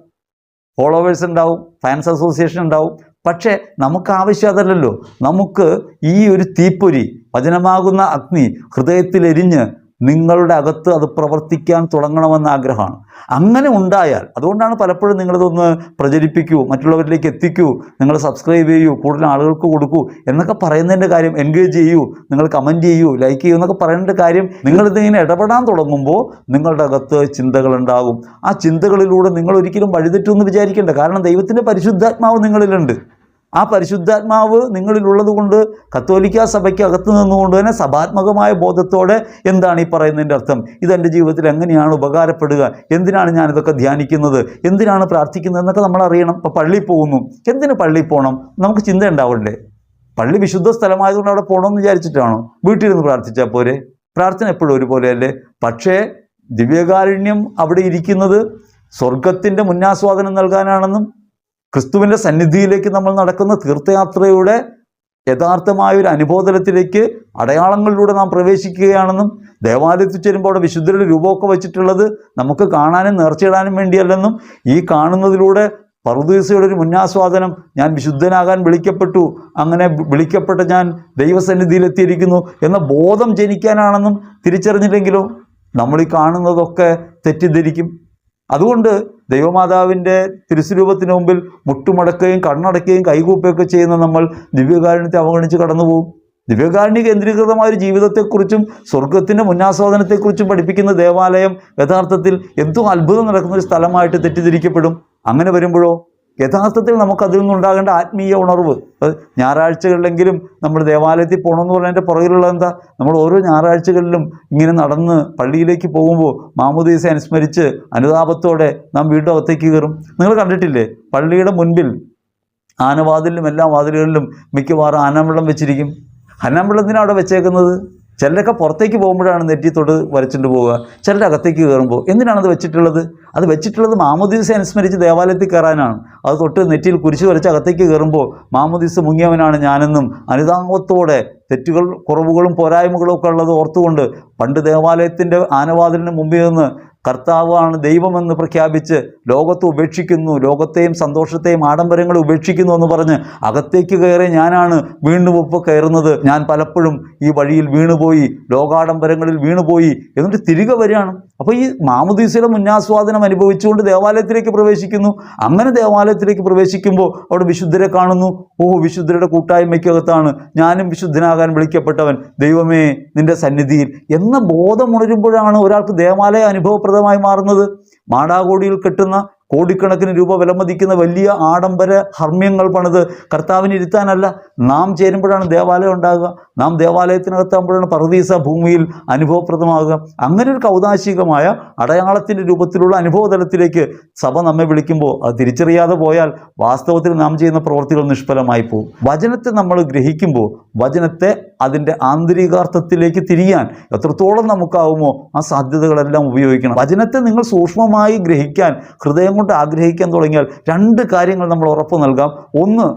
ഫോളോവേഴ്സ് ഉണ്ടാവും, ഫാൻസ് അസോസിയേഷൻ ഉണ്ടാവും. പക്ഷേ നമുക്ക് ആവശ്യം അതല്ലല്ലോ. നമുക്ക് ഈ ഒരു തീപ്പൊരി, വചനമാകുന്ന അഗ്നി ഹൃദയത്തിൽ എരിഞ്ഞ് നിങ്ങളുടെ അകത്ത് അത് പ്രവർത്തിക്കാൻ തുടങ്ങണമെന്ന ആഗ്രഹമാണ്. അങ്ങനെ ഉണ്ടായാൽ, അതുകൊണ്ടാണ് പലപ്പോഴും നിങ്ങളിതൊന്ന് പ്രചരിപ്പിക്കൂ, മറ്റുള്ളവരിലേക്ക് എത്തിക്കൂ, നിങ്ങൾ സബ്സ്ക്രൈബ് ചെയ്യൂ, കൂടുതൽ ആളുകൾക്ക് കൊടുക്കൂ എന്നൊക്കെ പറയുന്നതിൻ്റെ കാര്യം, എൻഗേജ് ചെയ്യൂ, നിങ്ങൾ കമൻറ്റ് ചെയ്യൂ, ലൈക്ക് ചെയ്യൂ എന്നൊക്കെ പറയേണ്ട കാര്യം, നിങ്ങളിതിങ്ങനെ ഇടപെടാൻ തുടങ്ങുമ്പോൾ നിങ്ങളുടെ അകത്ത് ചിന്തകളുണ്ടാകും. ആ ചിന്തകളിലൂടെ നിങ്ങൾ ഒരിക്കലും വഴിതെറ്റുമെന്ന് വിചാരിക്കേണ്ട. കാരണം ദൈവത്തിൻ്റെ പരിശുദ്ധാത്മാവ് നിങ്ങളിലുണ്ട്. ആ പരിശുദ്ധാത്മാവ് നിങ്ങളിലുള്ളത് കൊണ്ട് കത്തോലിക്ക സഭയ്ക്ക് അകത്ത് നിന്നുകൊണ്ട് തന്നെ സഭാത്മകമായ ബോധത്തോടെ എന്താണ് ഈ പറയുന്നതിൻ്റെ അർത്ഥം, ഇതെൻ്റെ ജീവിതത്തിൽ എങ്ങനെയാണ് ഉപകാരപ്പെടുക, എന്തിനാണ് ഞാനിതൊക്കെ ധ്യാനിക്കുന്നത്, എന്തിനാണ് പ്രാർത്ഥിക്കുന്നത് എന്നൊക്കെ നമ്മൾ അറിയണം. ഇപ്പോൾ പള്ളിയിൽ പോകുന്നു, എന്തിന് പള്ളിയിൽ പോകണം? നമുക്ക് ചിന്ത ഉണ്ടാവില്ലേ? പള്ളി വിശുദ്ധ സ്ഥലമായതുകൊണ്ട് അവിടെ പോകണമെന്ന് വിചാരിച്ചിട്ടാണോ? വീട്ടിലിരുന്ന് പ്രാർത്ഥിച്ചാൽ പോരെ? പ്രാർത്ഥന എപ്പോഴും ഒരുപോലെയല്ലേ? പക്ഷേ ദിവ്യകാരുണ്യം അവിടെ ഇരിക്കുന്നത് സ്വർഗത്തിൻ്റെ മുന്നാസ്വാദനം നൽകാനാണെന്നും ക്രിസ്തുവിൻ്റെ സന്നിധിയിലേക്ക് നമ്മൾ നടക്കുന്ന തീർത്ഥയാത്രയുടെ യഥാർത്ഥമായൊരു അനുബോധനത്തിലേക്ക് അടയാളങ്ങളിലൂടെ നാം പ്രവേശിക്കുകയാണെന്നും, ദേവാലയത്തിൽ ചെല്ലുമ്പോൾ അവിടെ വിശുദ്ധരുടെ രൂപമൊക്കെ വെച്ചിട്ടുള്ളത് നമുക്ക് കാണാനും നേർച്ചയിടാനും വേണ്ടിയല്ലെന്നും, ഈ കാണുന്നതിലൂടെ പറുദീസയുടെ ഒരു മുന്നാസ്വാദനം, ഞാൻ വിശുദ്ധനാകാൻ വിളിക്കപ്പെട്ടു, അങ്ങനെ വിളിക്കപ്പെട്ട ഞാൻ ദൈവസന്നിധിയിലെത്തിയിരിക്കുന്നു എന്ന ബോധം ജനിക്കാനാണെന്നും തിരിച്ചറിഞ്ഞില്ലെങ്കിലോ നമ്മൾ ഈ കാണുന്നതൊക്കെ തെറ്റിദ്ധരിക്കും. അതുകൊണ്ട് ദൈവമാതാവിൻ്റെ തിരുസ്വരൂപത്തിന് മുമ്പിൽ മുട്ടുമടക്കുകയും കണ്ണടക്കുകയും കൈകൂപ്പുകയൊക്കെ ചെയ്യുന്ന നമ്മൾ ദിവ്യകാരുണ്യത്തെ അവഗണിച്ച് കടന്നുപോകും. ദിവ്യകാരുണ്യ കേന്ദ്രീകൃതമായൊരു ജീവിതത്തെക്കുറിച്ചും സ്വർഗത്തിൻ്റെ മുന്നാസ്വാദനത്തെക്കുറിച്ചും പഠിപ്പിക്കുന്ന ദേവാലയം യഥാർത്ഥത്തിൽ എന്തോ അത്ഭുതം നടക്കുന്നൊരു സ്ഥലമായിട്ട് തെറ്റിദ്ധരിക്കപ്പെടും. അങ്ങനെ വരുമ്പോഴോ യഥാർത്ഥത്തിൽ നമുക്കതിൽ നിന്നുണ്ടാകേണ്ട ആത്മീയ ഉണർവ്. ഞായറാഴ്ചകളിലെങ്കിലും നമ്മൾ ദേവാലയത്തിൽ പോകണമെന്ന് പറഞ്ഞതിൻ്റെ പുറകിലുള്ള എന്താ? നമ്മൾ ഓരോ ഞായറാഴ്ചകളിലും ഇങ്ങനെ നടന്ന് പള്ളിയിലേക്ക് പോകുമ്പോൾ മാമോദീസ അനുസ്മരിച്ച് അനുതാപത്തോടെ നാം വീണ്ടും അകത്തേക്ക് കയറും. നിങ്ങൾ കണ്ടിട്ടില്ലേ, പള്ളിയുടെ മുൻപിൽ ആനവാതിലിലും എല്ലാ വാതിലുകളിലും മിക്കവാറും ആനവെള്ളം വെച്ചിരിക്കും. ആനവെള്ളത്തിനാണ് അവിടെ വെച്ചേക്കുന്നത്. ചിലരൊക്കെ പുറത്തേക്ക് പോകുമ്പോഴാണ് നെറ്റി തൊട്ട് വരച്ചിട്ട് പോവുക, ചിലർ അകത്തേക്ക് കയറുമ്പോൾ. എന്തിനാണത് വെച്ചിട്ടുള്ളത്? അത് വെച്ചിട്ടുള്ളത് മാമോദീസ അനുസ്മരിച്ച് ദേവാലയത്തിൽ കയറാനാണ്. അത് തൊട്ട് നെറ്റിയിൽ കുരിശ് വരച്ച് അകത്തേക്ക് കയറുമ്പോൾ മാമോദീസ മുങ്ങിയവനാണ് ഞാനെന്നും അനുതാപത്തോടെ തെറ്റുകൾ കുറവുകളും പോരായ്മകളും ഒക്കെ ഉള്ളത് ഓർത്തുകൊണ്ട് പണ്ട് ദേവാലയത്തിൻ്റെ ആനവാതിലിന് മുമ്പിൽ നിന്ന് കർത്താവാണ് ദൈവമെന്ന് പ്രഖ്യാപിച്ച് ലോകത്തെ ഉപേക്ഷിക്കുന്നു, ലോകത്തെയും സന്തോഷത്തെയും ആഡംബരങ്ങളെ ഉപേക്ഷിക്കുന്നു എന്ന് പറഞ്ഞ് അകത്തേക്ക് കയറി ഞാനാണ് വീണ്ടും ഇപ്പോൾ കയറുന്നത്. ഞാൻ പലപ്പോഴും ഈ വഴിയിൽ വീണുപോയി, ലോകാഡംബരങ്ങളിൽ വീണുപോയി എന്നിട്ട് തിരികെ വരികയാണ്. അപ്പോൾ ഈ മാമോദീസയുടെ മുന്നാസ്വാദനം അനുഭവിച്ചുകൊണ്ട് ദേവാലയത്തിലേക്ക് പ്രവേശിക്കുന്നു. അങ്ങനെ ദേവാലയത്തിലേക്ക് പ്രവേശിക്കുമ്പോൾ അവിടെ വിശുദ്ധരെ കാണുന്നു. ഓ, വിശുദ്ധരുടെ കൂട്ടായ്മയ്ക്കകത്താണ് ഞാനും വിശുദ്ധനാകാൻ വിളിക്കപ്പെട്ടവൻ, ദൈവമേ നിന്റെ സന്നിധിയിൽ എന്ന ബോധമുണരുമ്പോഴാണ് ഒരാൾക്ക് ദേവാലയ അനുഭവപ്രദമായി മാറുന്നത്. മാടാകോടിയിൽ കെട്ടുന്ന കോടിക്കണക്കിന് രൂപ വിലമതിക്കുന്ന വലിയ ആഡംബര ഹർമ്മ്യങ്ങൾ പണിത് കർത്താവിന് ഇരുത്താനല്ല, നാം ചേരുമ്പോഴാണ് ദേവാലയം ഉണ്ടാകുക. നാം ദേവാലയത്തിനകത്താകുമ്പോഴാണ് പറുദീസ ഭൂമിയിൽ അനുഭവപ്രദമാകുക. അങ്ങനെ ഒരു കൗതാശികമായ അടയാളത്തിൻ്റെ രൂപത്തിലുള്ള അനുഭവതലത്തിലേക്ക് സഭ നമ്മെ വിളിക്കുമ്പോൾ അത് തിരിച്ചറിയാതെ പോയാൽ വാസ്തവത്തിൽ നാം ചെയ്യുന്ന പ്രവൃത്തികൾ നിഷ്ഫലമായി പോകും. വചനത്തെ നമ്മൾ ഗ്രഹിക്കുമ്പോൾ വചനത്തെ അതിൻ്റെ ആന്തരികാർത്ഥത്തിലേക്ക് തിരിയാൻ എത്രത്തോളം നമുക്കാവുമോ ആ സാധ്യതകളെല്ലാം ഉപയോഗിക്കണം. വചനത്തെ നിങ്ങൾ സൂക്ഷ്മമായി ഗ്രഹിക്കാൻ, ഹൃദയം കൊണ്ട് ആഗ്രഹിക്കാൻ തുടങ്ങിയാൽ രണ്ട് കാര്യങ്ങൾ നമ്മൾ ഉറപ്പ് നൽകാം. ഒന്ന്,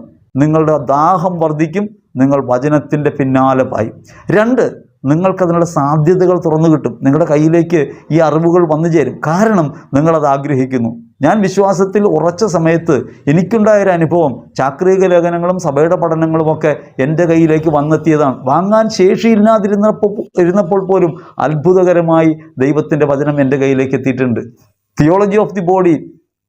നിങ്ങളുടെ ദാഹം വർദ്ധിക്കും, നിങ്ങൾ വചനത്തിൻ്റെ പിന്നാലെ പായും. രണ്ട്, നിങ്ങൾക്കതിനുള്ള സാധ്യതകൾ തുറന്നു കിട്ടും. നിങ്ങളുടെ കയ്യിലേക്ക് ഈ അറിവുകൾ വന്നു ചേരും. കാരണം നിങ്ങളത് ആഗ്രഹിക്കുന്നു. ഞാൻ വിശ്വാസത്തിൽ ഉറച്ച സമയത്ത് എനിക്കുണ്ടായൊരു അനുഭവം, ചാക്രിക ലേഖനങ്ങളും സഭയുടെ പഠനങ്ങളുമൊക്കെ എൻ്റെ കയ്യിലേക്ക് വന്നെത്തിയതാണ്. വാങ്ങാൻ ശേഷിയില്ലാതിരുന്നപ്പോൾ പോലും അത്ഭുതകരമായി ദൈവത്തിൻ്റെ വചനം എൻ്റെ കയ്യിലേക്ക് എത്തിയിട്ടുണ്ട്. തിയോളജി ഓഫ് ദി ബോഡി,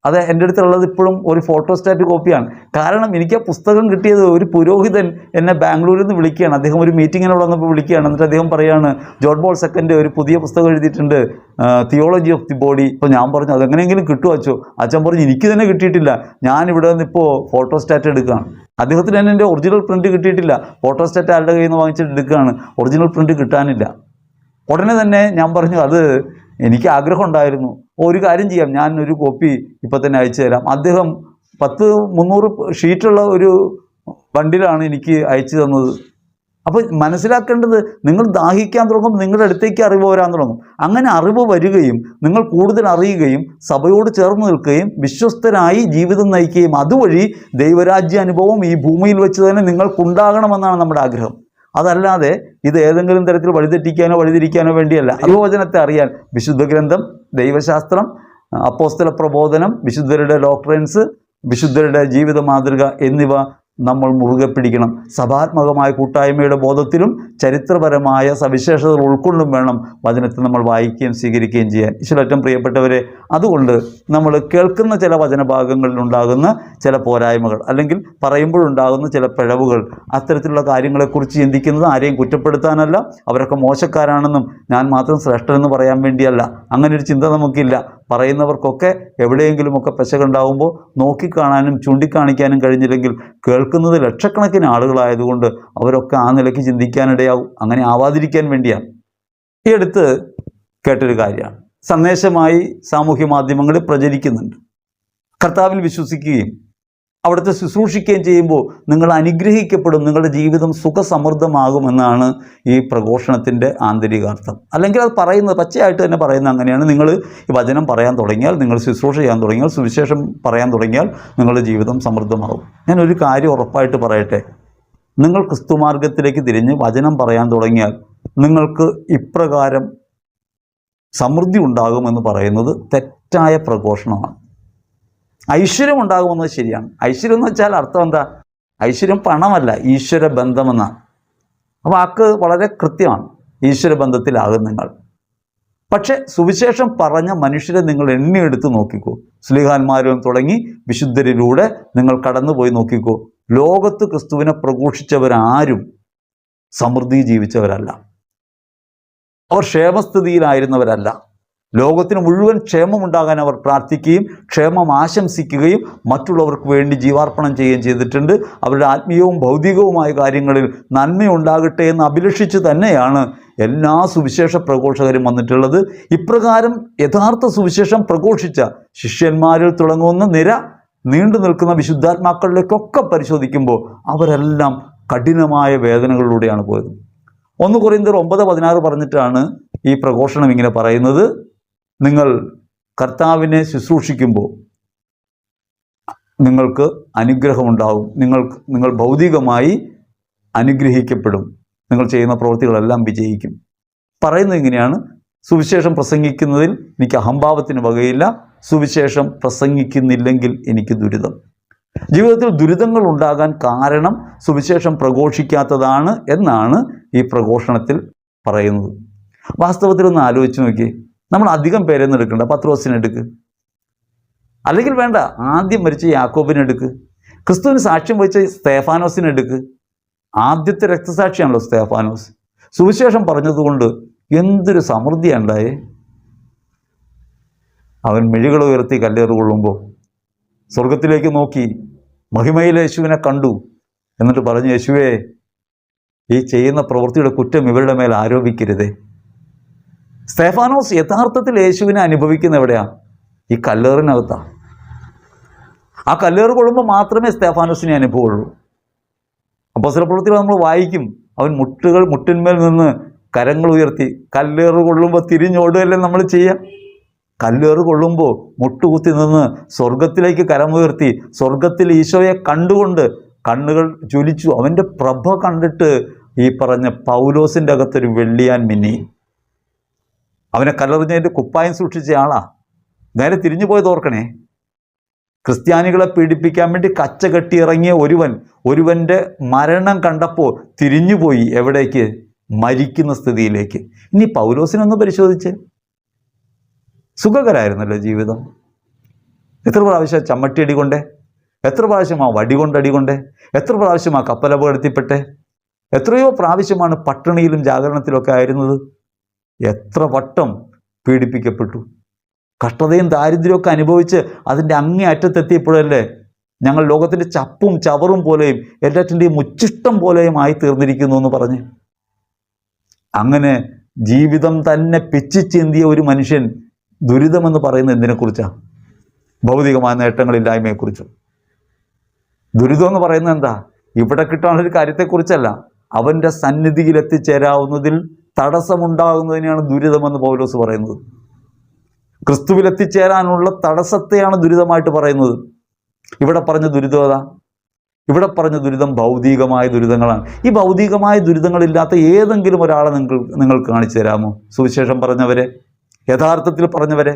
അത് എൻ്റെ അടുത്തുള്ളത് ഇപ്പോഴും ഒരു ഫോട്ടോസ്റ്റാറ്റ് കോപ്പിയാണ്. കാരണം എനിക്ക് ആ പുസ്തകം കിട്ടിയത് ഒരു പുരോഹിതൻ എന്നെ ബാംഗ്ലൂരിൽ നിന്ന് വിളിക്കുകയാണ്. അദ്ദേഹം ഒരു മീറ്റിങ്ങിനോട് വന്നപ്പോൾ വിളിക്കുകയാണ്. എന്നിട്ട് അദ്ദേഹം പറയുകയാണ്, ജോൺ പോൾ സെക്കൻഡ് ഒരു പുതിയ പുസ്തകം എഴുതിയിട്ടുണ്ട്, തിയോളജി ഓഫ് ദി ബോഡി. ഇപ്പോൾ ഞാൻ പറഞ്ഞു അതെങ്ങനെയെങ്കിലും കിട്ടുമോ അച്ചോ? അച്ഛൻ പറഞ്ഞു എനിക്ക് തന്നെ കിട്ടിയിട്ടില്ല, ഞാനിവിടെ നിന്ന് ഇപ്പോൾ ഫോട്ടോസ്റ്റാറ്റ് എടുക്കുകയാണ്. അദ്ദേഹത്തിന് തന്നെ എൻ്റെ ഒറിജിനൽ പ്രിൻറ്റ് കിട്ടിയിട്ടില്ല. ഫോട്ടോസ്റ്റാറ്റ് ആരുടെ കയ്യിൽ നിന്ന് വാങ്ങിച്ചിട്ട് എടുക്കുകയാണ്, ഒറിജിനൽ പ്രിൻറ്റ് കിട്ടാനില്ല. ഉടനെ തന്നെ ഞാൻ പറഞ്ഞു അത് എനിക്ക് ആഗ്രഹം ഉണ്ടായിരുന്നു, ഒരു കാര്യം ചെയ്യാം, ഞാൻ ഒരു കോപ്പി ഇപ്പം തന്നെ അയച്ചു തരാം. അദ്ദേഹം 300 ഷീറ്റുള്ള ഒരു ബണ്ടിലാണ് എനിക്ക് അയച്ചു തന്നത്. അപ്പോൾ മനസ്സിലാക്കേണ്ടത്, നിങ്ങൾ ദാഹിക്കാൻ തുടങ്ങും, നിങ്ങളുടെ അടുത്തേക്ക് അറിവ് വരാൻ തുടങ്ങും. അങ്ങനെ അറിവ് വരികയും നിങ്ങൾ കൂടുതൽ അറിയുകയും സഭയോട് ചേർന്ന് നിൽക്കുകയും വിശ്വസ്തരായി ജീവിതം നയിക്കുകയും അതുവഴി ദൈവരാജ്യ അനുഭവം ഈ ഭൂമിയിൽ വെച്ച് തന്നെ നിങ്ങൾക്കുണ്ടാകണമെന്നാണ് നമ്മുടെ ആഗ്രഹം. അതല്ലാതെ ഇത് ഏതെങ്കിലും തരത്തിൽ വഴിതെറ്റിക്കാനോ വഴിതിരിക്കാനോ വേണ്ടിയല്ല. ദൈവവചനത്തെ അറിയാൻ വിശുദ്ധ ഗ്രന്ഥം, ദൈവശാസ്ത്രം, അപ്പോസ്തല പ്രബോധനം, വിശുദ്ധരുടെ ഡോക്ട്രിൻസ്, വിശുദ്ധരുടെ ജീവിത മാതൃക എന്നിവ നമ്മൾ മുറുകെ പിടിക്കണം. സഭാത്മകമായ കൂട്ടായ്മയുടെ ബോധത്തിലും ചരിത്രപരമായ സവിശേഷതകൾ ഉൾക്കൊണ്ടും വേണം വചനത്തെ നമ്മൾ വായിക്കുകയും സ്വീകരിക്കുകയും ചെയ്യാൻ. ഈശ്വരറ്റം പ്രിയപ്പെട്ടവരെ, അതുകൊണ്ട് നമ്മൾ കേൾക്കുന്ന ചില വചനഭാഗങ്ങളിലുണ്ടാകുന്ന ചില പോരായ്മകൾ അല്ലെങ്കിൽ പറയുമ്പോഴുണ്ടാകുന്ന ചില പിഴവുകൾ, അത്തരത്തിലുള്ള കാര്യങ്ങളെക്കുറിച്ച് ചിന്തിക്കുന്നത് ആരെയും കുറ്റപ്പെടുത്താനല്ല, അവരൊക്കെ മോശക്കാരാണെന്നും ഞാൻ മാത്രം ശ്രേഷ്ഠനെന്ന് പറയാൻ വേണ്ടിയല്ല. അങ്ങനെ ഒരു ചിന്ത നമുക്കില്ല. പറയുന്നവർക്കൊക്കെ എവിടെയെങ്കിലുമൊക്കെ പെശകുണ്ടാകുമ്പോൾ നോക്കിക്കാണാനും ചൂണ്ടിക്കാണിക്കാനും കഴിഞ്ഞില്ലെങ്കിൽ കേൾക്കുന്നത് ലക്ഷക്കണക്കിന് ആളുകളായതുകൊണ്ട് അവരൊക്കെ ആ നിലയ്ക്ക് ചിന്തിക്കാനിടയാവും. അങ്ങനെ ആവാതിരിക്കാൻ വേണ്ടിയാണ്. ഈ അടുത്ത് കേട്ടൊരു കാര്യമാണ്, സന്ദേശമായി സാമൂഹ്യ മാധ്യമങ്ങളിൽ പ്രചരിക്കുന്നുണ്ട്. കർത്താവിൽ വിശ്വസിക്കുകയും അവിടുത്തെ ശുശ്രൂഷിക്കുകയും ചെയ്യുമ്പോൾ നിങ്ങൾ അനുഗ്രഹിക്കപ്പെടും, നിങ്ങളുടെ ജീവിതം സുഖസമൃദ്ധമാകുമെന്നാണ് ഈ പ്രഘോഷണത്തിൻ്റെ ആന്തരികാർത്ഥം. അല്ലെങ്കിൽ അത് പറയുന്നത് പച്ചയായിട്ട് തന്നെ പറയുന്നത് അങ്ങനെയാണ്. നിങ്ങൾ ഈ വചനം പറയാൻ തുടങ്ങിയാൽ, നിങ്ങൾ ശുശ്രൂഷ ചെയ്യാൻ തുടങ്ങിയാൽ, സുവിശേഷം പറയാൻ തുടങ്ങിയാൽ നിങ്ങളുടെ ജീവിതം സമൃദ്ധമാകും. ഞാനൊരു കാര്യം ഉറപ്പായിട്ട് പറയട്ടെ, നിങ്ങൾ ക്രിസ്തുമാർഗത്തിലേക്ക് തിരിഞ്ഞ് വചനം പറയാൻ തുടങ്ങിയാൽ നിങ്ങൾക്ക് ഇപ്രകാരം സമൃദ്ധി ഉണ്ടാകുമെന്ന് പറയുന്നത് തെറ്റായ പ്രഘോഷണമാണ്. ഐശ്വര്യം ഉണ്ടാകുമെന്നത് ശരിയാണ്. ഐശ്വര്യം എന്ന് വെച്ചാൽ അർത്ഥം എന്താ? ഐശ്വര്യം പണമല്ല, ഈശ്വര ബന്ധമെന്നാണ്. ആ വാക്ക് വളരെ കൃത്യമാണ്. ഈശ്വര ബന്ധത്തിലാകും നിങ്ങൾ. പക്ഷേ സുവിശേഷം പറഞ്ഞ മനുഷ്യരെ നിങ്ങൾ എണ്ണിയെടുത്ത് നോക്കിക്കോ. ശ്ലീഹാന്മാരും തുടങ്ങി വിശുദ്ധരിലൂടെ നിങ്ങൾ കടന്നുപോയി നോക്കിക്കോ. ലോകത്ത് ക്രിസ്തുവിനെ പ്രഘോഷിച്ചവരാരും സമൃദ്ധി ജീവിച്ചവരല്ല, അവർ ക്ഷേമസ്ഥിതിയിലായിരുന്നവരല്ല. ലോകത്തിന് മുഴുവൻ ക്ഷേമമുണ്ടാകാൻ അവർ പ്രാർത്ഥിക്കുകയും ക്ഷേമം ആശംസിക്കുകയും മറ്റുള്ളവർക്ക് വേണ്ടി ജീവാർപ്പണം ചെയ്യുകയും ചെയ്തിട്ടുണ്ട്. അവരുടെ ആത്മീയവും ഭൗതികവുമായ കാര്യങ്ങളിൽ നന്മയുണ്ടാകട്ടെ എന്ന് അഭിലഷിച്ച് തന്നെയാണ് എല്ലാ സുവിശേഷ പ്രഘോഷകരും വന്നിട്ടുള്ളത്. ഇപ്രകാരം യഥാർത്ഥ സുവിശേഷം പ്രഘോഷിച്ച ശിഷ്യന്മാരിൽ തുടങ്ങുന്ന നിര നീണ്ടു നിൽക്കുന്ന വിശുദ്ധാത്മാക്കളിലേക്കൊക്കെ പരിശോധിക്കുമ്പോൾ അവരെല്ലാം കഠിനമായ വേദനകളിലൂടെയാണ് പോയത്. 1 കൊരിന്ത്യർ 9:16 പറഞ്ഞിട്ടാണ് ഈ പ്രഘോഷണം ഇങ്ങനെ പറയുന്നത്: നിങ്ങൾ കർത്താവിനെ ശുശ്രൂഷിക്കുമ്പോൾ നിങ്ങൾക്ക് അനുഗ്രഹമുണ്ടാവും, നിങ്ങൾ ഭൗതികമായി അനുഗ്രഹിക്കപ്പെടും, നിങ്ങൾ ചെയ്യുന്ന പ്രവൃത്തികളെല്ലാം വിജയിക്കും. പറയുന്നത് ഇങ്ങനെയാണ്: സുവിശേഷം പ്രസംഗിക്കുന്നതിൽ എനിക്ക് അഹംഭാവത്തിന് വകയില്ല, സുവിശേഷം പ്രസംഗിക്കുന്നില്ലെങ്കിൽ എനിക്ക് ദുരിതം. ജീവിതത്തിൽ ദുരിതങ്ങൾ ഉണ്ടാകാൻ കാരണം സുവിശേഷം പ്രഘോഷിക്കാത്തതാണ് എന്നാണ് ഈ പ്രഘോഷണത്തിൽ പറയുന്നത്. വാസ്തവത്തിൽ ഒന്ന് ആലോചിച്ച് നോക്കി, നമ്മൾ അധികം പേരൊന്നും എടുക്കണ്ട. പത്രോസിനെ എടുക്ക്, അല്ലെങ്കിൽ വേണ്ട, ആദ്യം മരിച്ച യാക്കോബിനെ എടുക്ക്, ക്രിസ്തുവിന് സാക്ഷ്യം വഹിച്ച സ്തേഫാനോസിനെ എടുക്ക്. ആദ്യത്തെ രക്തസാക്ഷിയാണല്ലോ സ്തേഫാനോസ്. സുവിശേഷം പറഞ്ഞതുകൊണ്ട് എന്തൊരു സമൃദ്ധിയാണ് ഉണ്ടായേ. അവൻ മിഴികൾ ഉയർത്തി കല്ലേറുകൊള്ളുമ്പോൾ സ്വർഗത്തിലേക്ക് നോക്കി മഹിമയിലെ യേശുവിനെ കണ്ടു. എന്നിട്ട് പറഞ്ഞു: യേശുവേ, ഈ ചെയ്യുന്ന പ്രവൃത്തിയുടെ കുറ്റം ഇവരുടെ മേൽ ആരോപിക്കരുതേ. സ്തേഫാനോസ് യഥാർത്ഥത്തിൽ യേശുവിനെ അനുഭവിക്കുന്ന എവിടെയാണ്? ഈ കല്ലേറിനകത്താണ്. ആ കല്ലേറ് കൊള്ളുമ്പോൾ മാത്രമേ സ്തേഫാനോസിനെ അനുഭവമുള്ളൂ. അപ്പോസ്തലപ്രവൃത്തിയിൽ നമ്മൾ വായിക്കും, അവൻ മുട്ടിന്മേൽ നിന്ന് കരങ്ങൾ ഉയർത്തി. കല്ലേറ് കൊള്ളുമ്പോൾ തിരിഞ്ഞോടുകയല്ലേ നമ്മൾ ചെയ്യാം. കല്ലേറ് കൊള്ളുമ്പോൾ മുട്ടുകുത്തി നിന്ന് സ്വർഗത്തിലേക്ക് കരമുയർത്തി സ്വർഗത്തിൽ ഈശോയെ കണ്ടുകൊണ്ട് കണ്ണുകൾ ജ്വലിച്ചു. അവൻ്റെ പ്രഭ കണ്ടിട്ട് ഈ പറഞ്ഞ പൗലോസിൻ്റെ അകത്തൊരു വെള്ളിയാൻ മിന്നി. അവനെ കല്ലെറിഞ്ഞതിൻ്റെ കുപ്പായം സൂക്ഷിച്ച ആളാ. നേരെ തിരിഞ്ഞു പോയത് ഓർക്കണേ. ക്രിസ്ത്യാനികളെ പീഡിപ്പിക്കാൻ വേണ്ടി കച്ച കെട്ടി ഇറങ്ങിയ ഒരുവൻ്റെ മരണം കണ്ടപ്പോൾ തിരിഞ്ഞുപോയി. എവിടേക്ക്? മരിക്കുന്ന സ്ഥിതിയിലേക്ക്. ഇനി പൗലോസിനൊന്ന് പരിശോധിച്ച്. സുഖകരമായിരുന്നല്ലോ ജീവിതം. എത്ര പ്രാവശ്യം ചമ്മട്ടി അടികൊണ്ടേ, എത്ര പ്രാവശ്യം ആ വടി കൊണ്ടടികൊണ്ടേ, എത്ര പ്രാവശ്യം ആ കപ്പലപകടത്തിൽപ്പെട്ടെ, എത്രയോ പ്രാവശ്യമാണ് പട്ടിണിയിലും ജാഗരണത്തിലൊക്കെ ആയിരുന്നത്. എത്ര വട്ടം പീഡിപ്പിക്കപ്പെട്ടു. കഷ്ടതയും ദാരിദ്ര്യമൊക്കെ അനുഭവിച്ച് അതിൻ്റെ അങ്ങേ അറ്റത്തെത്തിയപ്പോഴല്ലേ ഞങ്ങൾ ലോകത്തിൻ്റെ ചപ്പും ചവറും പോലെയും എല്ലാറ്റിൻ്റെയും മുച്ചിഷ്ടം പോലെയും ആയി തീർന്നിരിക്കുന്നു എന്ന് പറഞ്ഞ്. അങ്ങനെ ജീവിതം തന്നെ പിച്ചിച്ചേന്തിയ ഒരു മനുഷ്യൻ ദുരിതമെന്ന് പറയുന്നത് എന്തിനെക്കുറിച്ചാണ്? ഭൗതികമായ നേട്ടങ്ങളില്ലായ്മയെക്കുറിച്ച്. ദുരിതം എന്ന് പറയുന്നത് എന്താ? ഇവിടെ കിട്ടാനുള്ളൊരു കാര്യത്തെക്കുറിച്ചല്ല, അവൻ്റെ സന്നിധിയിൽ എത്തിച്ചേരാവുന്നതിൽ തടസ്സമുണ്ടാകുന്നതിനെയാണ് ദുരിതമെന്ന് പൗലോസ് പറയുന്നത്. ക്രിസ്തുവിൽ എത്തിച്ചേരാനുള്ള തടസ്സത്തെയാണ് ദുരിതമായിട്ട് പറയുന്നത്. ഇവിടെ പറഞ്ഞ ദുരിതം ഏതാ? ഇവിടെ പറഞ്ഞ ദുരിതം ഭൗതികമായ ദുരിതങ്ങളാണ്. ഈ ഭൗതികമായ ദുരിതങ്ങളില്ലാത്ത ഏതെങ്കിലും ഒരാളെ നിങ്ങൾക്ക് കാണിച്ചു തരാമോ? സുവിശേഷം പറഞ്ഞവരെ, യഥാർത്ഥത്തിൽ പറഞ്ഞവരെ.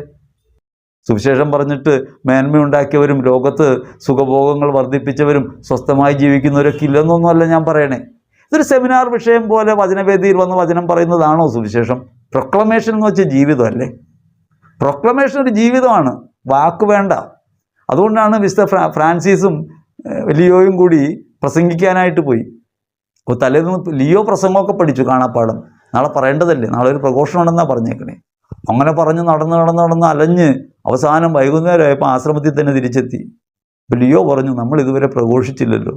സുവിശേഷം പറഞ്ഞിട്ട് മേന്മയുണ്ടാക്കിയവരും ലോകത്ത് സുഖഭോഗങ്ങൾ വർദ്ധിപ്പിച്ചവരും സ്വസ്ഥമായി ജീവിക്കുന്നവരൊക്കെ ഇല്ലെന്നൊന്നുമല്ല ഞാൻ പറയണേ. ഇതൊരു സെമിനാർ വിഷയം പോലെ വചനവേദിയിൽ വന്ന് വചനം പറയുന്നതാണോ സുവിശേഷം? പ്രൊക്ലമേഷൻ എന്ന് വെച്ചാൽ ജീവിതമല്ലേ? പ്രൊക്ലമേഷൻ ഒരു ജീവിതമാണ്, വാക്ക് വേണ്ട. അതുകൊണ്ടാണ് മിസ്റ്റർ ഫ്രാൻസിസും ലിയോയും കൂടി പ്രസംഗിക്കാനായിട്ട് പോയി. അപ്പോൾ തലേന്ന് ലിയോ പ്രസംഗമൊക്കെ പഠിച്ചു കാണാപ്പാടം. നാളെ പറയേണ്ടതല്ലേ, നാളെ ഒരു പ്രഘോഷണം ഉണ്ടെന്നാണ് പറഞ്ഞേക്കണേ. അങ്ങനെ പറഞ്ഞ് നടന്ന് അലഞ്ഞ് അവസാനം വൈകുന്നേരമായപ്പോൾ ആശ്രമത്തിൽ തന്നെ തിരിച്ചെത്തി. അപ്പോൾ ലിയോ പറഞ്ഞു, നമ്മൾ ഇതുവരെ പ്രഘോഷിച്ചില്ലല്ലോ.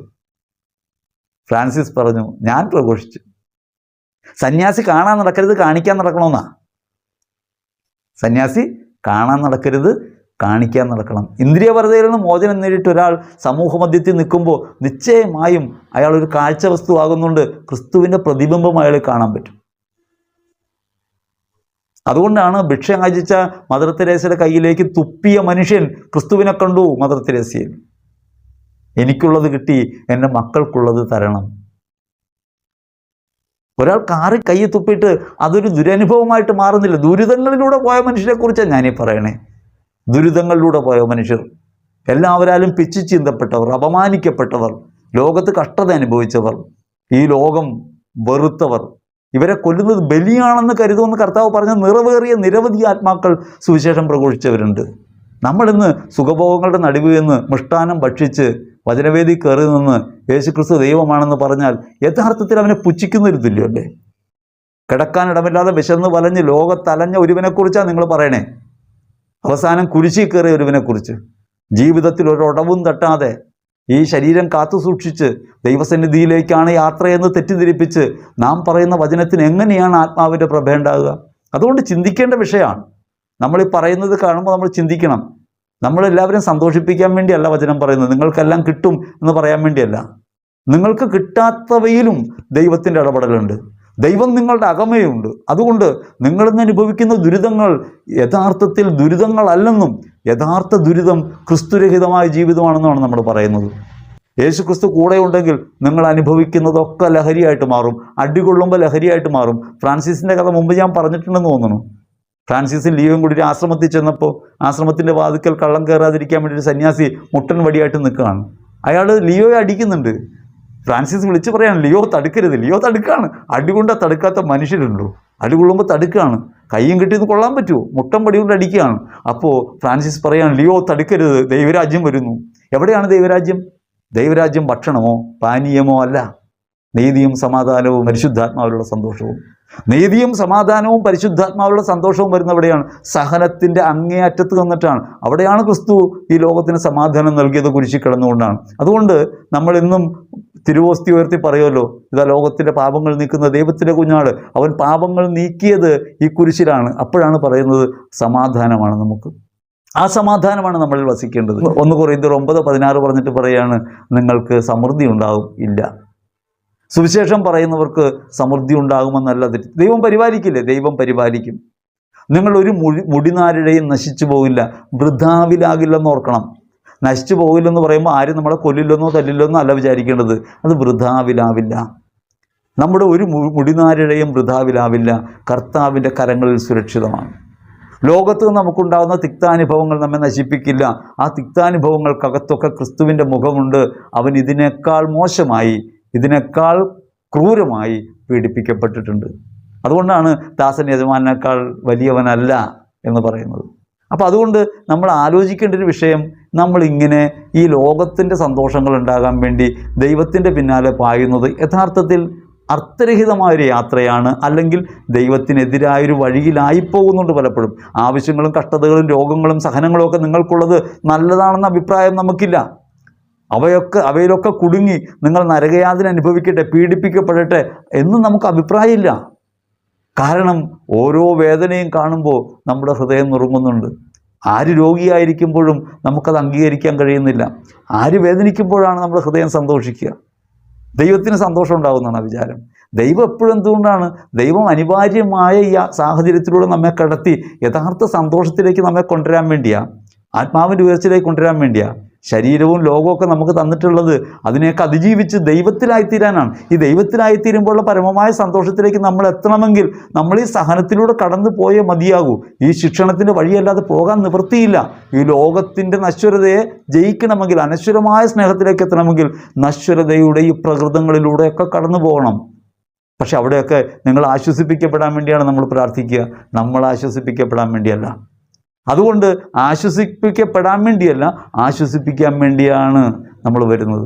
ഫ്രാൻസിസ് പറഞ്ഞു, ഞാൻ പ്രഘോഷിച്ചു. സന്യാസി കാണാൻ നടക്കരുത്, കാണിക്കാൻ നടക്കണമെന്നാ. സന്യാസി കാണാൻ നടക്കരുത്, കാണിക്കാൻ നടക്കണം. ഇന്ദ്രിയപരതയിൽ നിന്ന് മോചനം നേടിയിട്ട് ഒരാൾ സമൂഹ മധ്യത്തിൽ നിൽക്കുമ്പോൾ നിശ്ചയമായും അയാൾ ഒരു കാഴ്ച വസ്തു ആകുന്നുണ്ട്. ക്രിസ്തുവിൻ്റെ പ്രതിബിംബം അയാളെ കാണാൻ പറ്റും. അതുകൊണ്ടാണ് ഭിക്ഷ യാചിച്ച മദർ തെരേസയുടെ കയ്യിലേക്ക് തുപ്പിയ മനുഷ്യൻ ക്രിസ്തുവിനെ കണ്ടു മദർ തെരേസയിൽ. എനിക്കുള്ളത് കിട്ടി, എൻ്റെ മക്കൾക്കുള്ളത് തരണം. ഒരാൾ കാറി കൈ തുപ്പിയിട്ട് അതൊരു ദുരനുഭവമായിട്ട് മാറുന്നില്ല. ദുരിതങ്ങളിലൂടെ പോയ മനുഷ്യരെക്കുറിച്ചാണ് ഞാനീ പറയണേ. ദുരിതങ്ങളിലൂടെ പോയ മനുഷ്യർ, എല്ലാവരാലും പിച്ചു ചീന്തപ്പെട്ടവർ, അപമാനിക്കപ്പെട്ടവർ, ലോകത്ത് കഷ്ടത അനുഭവിച്ചവർ, ഈ ലോകം വെറുത്തവർ, ഇവരെ കൊല്ലുന്നത് ബലിയാണെന്ന് കരുതുമെന്ന് കർത്താവ് പറഞ്ഞ നിറവേറിയ നിരവധി ആത്മാക്കൾ സുവിശേഷം പ്രഘോഷിച്ചവരുണ്ട്. നമ്മളിന്ന് സുഖഭോഗങ്ങളുടെ നടുവിൽ നിന്ന് മിഷ്ടാനം ഭക്ഷിച്ച് വചനവേദി കയറി നിന്ന് യേശുക്രിസ്തു ദൈവമാണെന്ന് പറഞ്ഞാൽ യഥാർത്ഥത്തിൽ അവനെ പുച്ഛിക്കുന്നൊരു തുല്യമല്ലേ? കിടക്കാനിടമില്ലാതെ വിശന്ന് വലഞ്ഞ് ലോകത്തലഞ്ഞ ഒരുവനെക്കുറിച്ചാണ് നിങ്ങൾ പറയണേ. അവസാനം കുരിശിൽ കയറിയ ഒരുവനെക്കുറിച്ച്. ജീവിതത്തിൽ ഒരൊടവും തട്ടാതെ ഈ ശരീരം കാത്തു സൂക്ഷിച്ച് ദൈവസന്നിധിയിലേക്കാണ് യാത്രയെന്ന് തെറ്റിദ്ധരിപ്പിച്ച് നാം പറയുന്ന വചനത്തിന് എങ്ങനെയാണ് ആത്മാവിൻ്റെ പ്രഭ ഉണ്ടാകുക? അതുകൊണ്ട് ചിന്തിക്കേണ്ട വിഷയമാണ്. നമ്മളീ പറയുന്നത് കാണുമ്പോൾ നമ്മൾ ചിന്തിക്കണം. നമ്മളെല്ലാവരും സന്തോഷിപ്പിക്കാൻ വേണ്ടിയല്ല വചനം പറയുന്നത്, നിങ്ങൾക്കെല്ലാം കിട്ടും എന്ന് പറയാൻ വേണ്ടിയല്ല. നിങ്ങൾക്ക് കിട്ടാത്തവയിലും ദൈവത്തിൻ്റെ ഇടപെടലുണ്ട്. ദൈവം നിങ്ങളുടെ അകമയുണ്ട്. അതുകൊണ്ട് നിങ്ങളിന്ന് അനുഭവിക്കുന്ന ദുരിതങ്ങൾ യഥാർത്ഥത്തിൽ ദുരിതങ്ങളല്ലെന്നും യഥാർത്ഥ ദുരിതം ക്രിസ്തുരഹിതമായ ജീവിതമാണെന്നാണ് നമ്മൾ പറയുന്നത്. യേശു ക്രിസ്തു കൂടെ ഉണ്ടെങ്കിൽ നിങ്ങൾ അനുഭവിക്കുന്നതൊക്കെ ലഹരിയായിട്ട് മാറും. അടികൊള്ളുമ്പോൾ ലഹരിയായിട്ട് മാറും. ഫ്രാൻസിസിൻ്റെ കഥ മുമ്പ് ഞാൻ പറഞ്ഞിട്ടുണ്ടെന്ന് തോന്നുന്നു. ഫ്രാൻസിസും ലിയോയും കൂടി ഒരു ആശ്രമത്തിൽ ചെന്നപ്പോൾ ആശ്രമത്തിൻ്റെ വാതിക്കൽ കള്ളം കയറാതിരിക്കാൻ വേണ്ടി ഒരു സന്യാസി മുട്ടൻ വടിയായിട്ട് നിൽക്കുകയാണ്. അയാൾ ലിയോയെ അടിക്കുന്നുണ്ട്. ഫ്രാൻസിസ് വിളിച്ച് പറയാണ്, ലിയോ തടുക്കരുത്. ലിയോ തടുക്കാണ്. അടികൊണ്ട തടുക്കാത്ത മനുഷ്യരുണ്ടോ? അടികൊള്ളുമ്പോൾ തടുക്കാണ്. കയ്യും കിട്ടിയത് കൊള്ളാൻ പറ്റുമോ? മുട്ടൻ വടി കൊണ്ട് അടിക്കുകയാണ്. അപ്പോൾ ഫ്രാൻസിസ് പറയാണ്, ലിയോ തടുക്കരുത്, ദൈവരാജ്യം വരുന്നു. എവിടെയാണ് ദൈവരാജ്യം? ദൈവരാജ്യം ഭക്ഷണമോ പാനീയമോ അല്ല. നീതിയും സമാധാനവും പരിശുദ്ധാത്മാവിലുള്ള സന്തോഷവും. നീതിയും സമാധാനവും പരിശുദ്ധാത്മാവിലുള്ള സന്തോഷവും വരുന്നവിടെയാണ്. സഹനത്തിൻ്റെ അങ്ങേയറ്റത്ത് നിന്നിട്ടാണ്. അവിടെയാണ് ക്രിസ്തു ഈ ലോകത്തിന് സമാധാനം നൽകിയത് കുരിശിൽ കിടന്നുകൊണ്ടാണ്. അതുകൊണ്ട് നമ്മൾ ഇന്നും തിരുവോസ്തി ഉയർത്തി പറയുമല്ലോ, ഇതാ ലോകത്തിൻ്റെ പാപങ്ങൾ നീക്കുന്ന ദൈവത്തിൻ്റെ കുഞ്ഞാട്, അവൻ പാപങ്ങൾ നീക്കിയത് ഈ കുരിശിലാണ്. അപ്പോഴാണ് പറയുന്നത് സമാധാനമാണ് നമുക്ക്. ആ സമാധാനമാണ് നമ്മളിൽ വസിക്കേണ്ടത്. 1 കൊരിന്ത്യർ 9:16 പറഞ്ഞിട്ട് പറയാണ്, നിങ്ങൾക്ക് സമൃദ്ധി ഉണ്ടാകും. ഇല്ല, സുവിശേഷം പറയുന്നവർക്ക് സമൃദ്ധി ഉണ്ടാകുമെന്നല്ല. ദൈവം പരിപാലിക്കില്ലേ? ദൈവം പരിപാലിക്കും. നിങ്ങൾ ഒരു മുടിനാരിഴയും നശിച്ചു പോകില്ല, വൃഥാവിലാകില്ലെന്ന് ഓർക്കണം. നശിച്ചു പോകില്ലെന്ന് പറയുമ്പോൾ ആരും നമ്മളെ കൊല്ലില്ലെന്നോ തല്ലില്ലെന്നോ അല്ല വിചാരിക്കേണ്ടത്. അത് വൃഥാവിലാവില്ല. നമ്മുടെ ഒരു മുടിനാരിഴയും വൃഥാവിലാവില്ല. കർത്താവിൻ്റെ കരങ്ങളിൽ സുരക്ഷിതമാണ്. ലോകത്ത് നമുക്കുണ്ടാകുന്ന തിക്താനുഭവങ്ങൾ നമ്മെ നശിപ്പിക്കില്ല. ആ തിക്താനുഭവങ്ങൾക്കകത്തൊക്കെ ക്രിസ്തുവിൻ്റെ മുഖമുണ്ട്. അവൻ ഇതിനേക്കാൾ മോശമായി, ഇതിനേക്കാൾ ക്രൂരമായി പീഡിപ്പിക്കപ്പെട്ടിട്ടുണ്ട്. അതുകൊണ്ടാണ് ദാസൻ യജമാനേക്കാൾ വലിയവനല്ല എന്ന് പറയുന്നത്. അപ്പോൾ അതുകൊണ്ട് നമ്മൾ ആലോചിക്കേണ്ട ഒരു വിഷയം, നമ്മളിങ്ങനെ ഈ ലോകത്തിൻ്റെ സന്തോഷങ്ങൾ ഉണ്ടാകാൻ വേണ്ടി ദൈവത്തിൻ്റെ പിന്നാലെ പായുന്നത് യഥാർത്ഥത്തിൽ അർത്ഥരഹിതമായൊരു യാത്രയാണ്. അല്ലെങ്കിൽ ദൈവത്തിനെതിരായൊരു വഴിയിലായിപ്പോകുന്നുണ്ട് പലപ്പോഴും. ആവശ്യങ്ങളും കഷ്ടതകളും രോഗങ്ങളും സഹനങ്ങളും ഒക്കെ നിങ്ങൾക്കുള്ളത് നല്ലതാണെന്ന അഭിപ്രായം നമുക്കില്ല. അവയിലൊക്കെ കുടുങ്ങി നിങ്ങൾ നരകയാതന അനുഭവിക്കട്ടെ, പീഡിപ്പിക്കപ്പെടട്ടെ എന്നും നമുക്ക് അഭിപ്രായമില്ല. കാരണം ഓരോ വേദനയും കാണുമ്പോൾ നമ്മുടെ ഹൃദയം നുറുങ്ങുന്നുണ്ട്. ആര് രോഗിയായിരിക്കുമ്പോഴും നമുക്കത് അംഗീകരിക്കാൻ കഴിയുന്നില്ല. ആര് വേദനിക്കുമ്പോഴാണ് നമ്മുടെ ഹൃദയം സന്തോഷിക്കുക? ദൈവത്തിന് സന്തോഷം ഉണ്ടാകുന്നതാണ് ആ വിചാരം. ദൈവം എപ്പോഴും എന്തുകൊണ്ടാണ്? ദൈവം അനിവാര്യമായ ഈ സാഹചര്യത്തിലൂടെ നമ്മെ കടത്തി യഥാർത്ഥ സന്തോഷത്തിലേക്ക് നമ്മെ കൊണ്ടുവരാൻ വേണ്ടിയാണ്. ആത്മാവിൻ്റെ ഉയർച്ചയിലേക്ക് കൊണ്ടുവരാൻ വേണ്ടിയാണ്. ശരീരവും ലോകമൊക്കെ നമുക്ക് തന്നിട്ടുള്ളത് അതിനെയൊക്കെ അതിജീവിച്ച് ദൈവത്തിലായിത്തീരാനാണ്. ഈ ദൈവത്തിലായിത്തീരുമ്പോഴുള്ള പരമമായ സന്തോഷത്തിലേക്ക് നമ്മൾ എത്തണമെങ്കിൽ നമ്മൾ ഈ സഹനത്തിലൂടെ കടന്നു പോയേ മതിയാകൂ. ഈ ശിക്ഷണത്തിൻ്റെ വഴിയല്ലാതെ പോകാൻ നിവൃത്തിയില്ല. ഈ ലോകത്തിൻ്റെ നശ്വരതയെ ജയിക്കണമെങ്കിൽ, അനശ്വരമായ സ്നേഹത്തിലേക്ക് എത്തണമെങ്കിൽ നശ്വരതയുടെ ഈ പ്രകൃതങ്ങളിലൂടെയൊക്കെ കടന്നു പോകണം. പക്ഷെ അവിടെയൊക്കെ നിങ്ങൾ ആശ്വസിപ്പിക്കപ്പെടാൻ വേണ്ടിയാണ് നമ്മൾ പ്രാർത്ഥിക്കുക, നമ്മൾ ആശ്വസിപ്പിക്കപ്പെടാൻ വേണ്ടിയല്ല. അതുകൊണ്ട് ആശ്വസിപ്പിക്കപ്പെടാൻ വേണ്ടിയല്ല, ആശ്വസിപ്പിക്കാൻ വേണ്ടിയാണ് നമ്മൾ വരുന്നത്.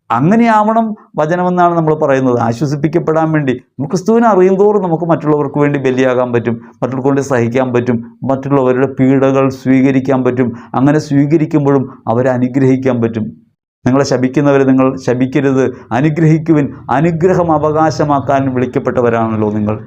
അങ്ങനെയാവണം വചനമെന്നാണ് നമ്മൾ പറയുന്നത്. ആശ്വസിപ്പിക്കപ്പെടാൻ വേണ്ടി നമുക്ക് ക്രിസ്തുവിനെ അറിയുന്തോറും നമുക്ക് മറ്റുള്ളവർക്ക് വേണ്ടി ബലിയാകാൻ പറ്റും, മറ്റുള്ളവർക്ക് വേണ്ടി സഹിക്കാൻ പറ്റും, മറ്റുള്ളവരുടെ പീഡകൾ സ്വീകരിക്കാൻ പറ്റും. അങ്ങനെ സ്വീകരിക്കുമ്പോഴും അവരെ അനുഗ്രഹിക്കാൻ പറ്റും. നിങ്ങളെ ശപിക്കുന്നവരെ നിങ്ങൾ ശപിക്കരുത്, അനുഗ്രഹിക്കുവിൻ. അനുഗ്രഹം അവകാശമാക്കാൻ വിളിക്കപ്പെട്ടവരാണല്ലോ നിങ്ങൾ.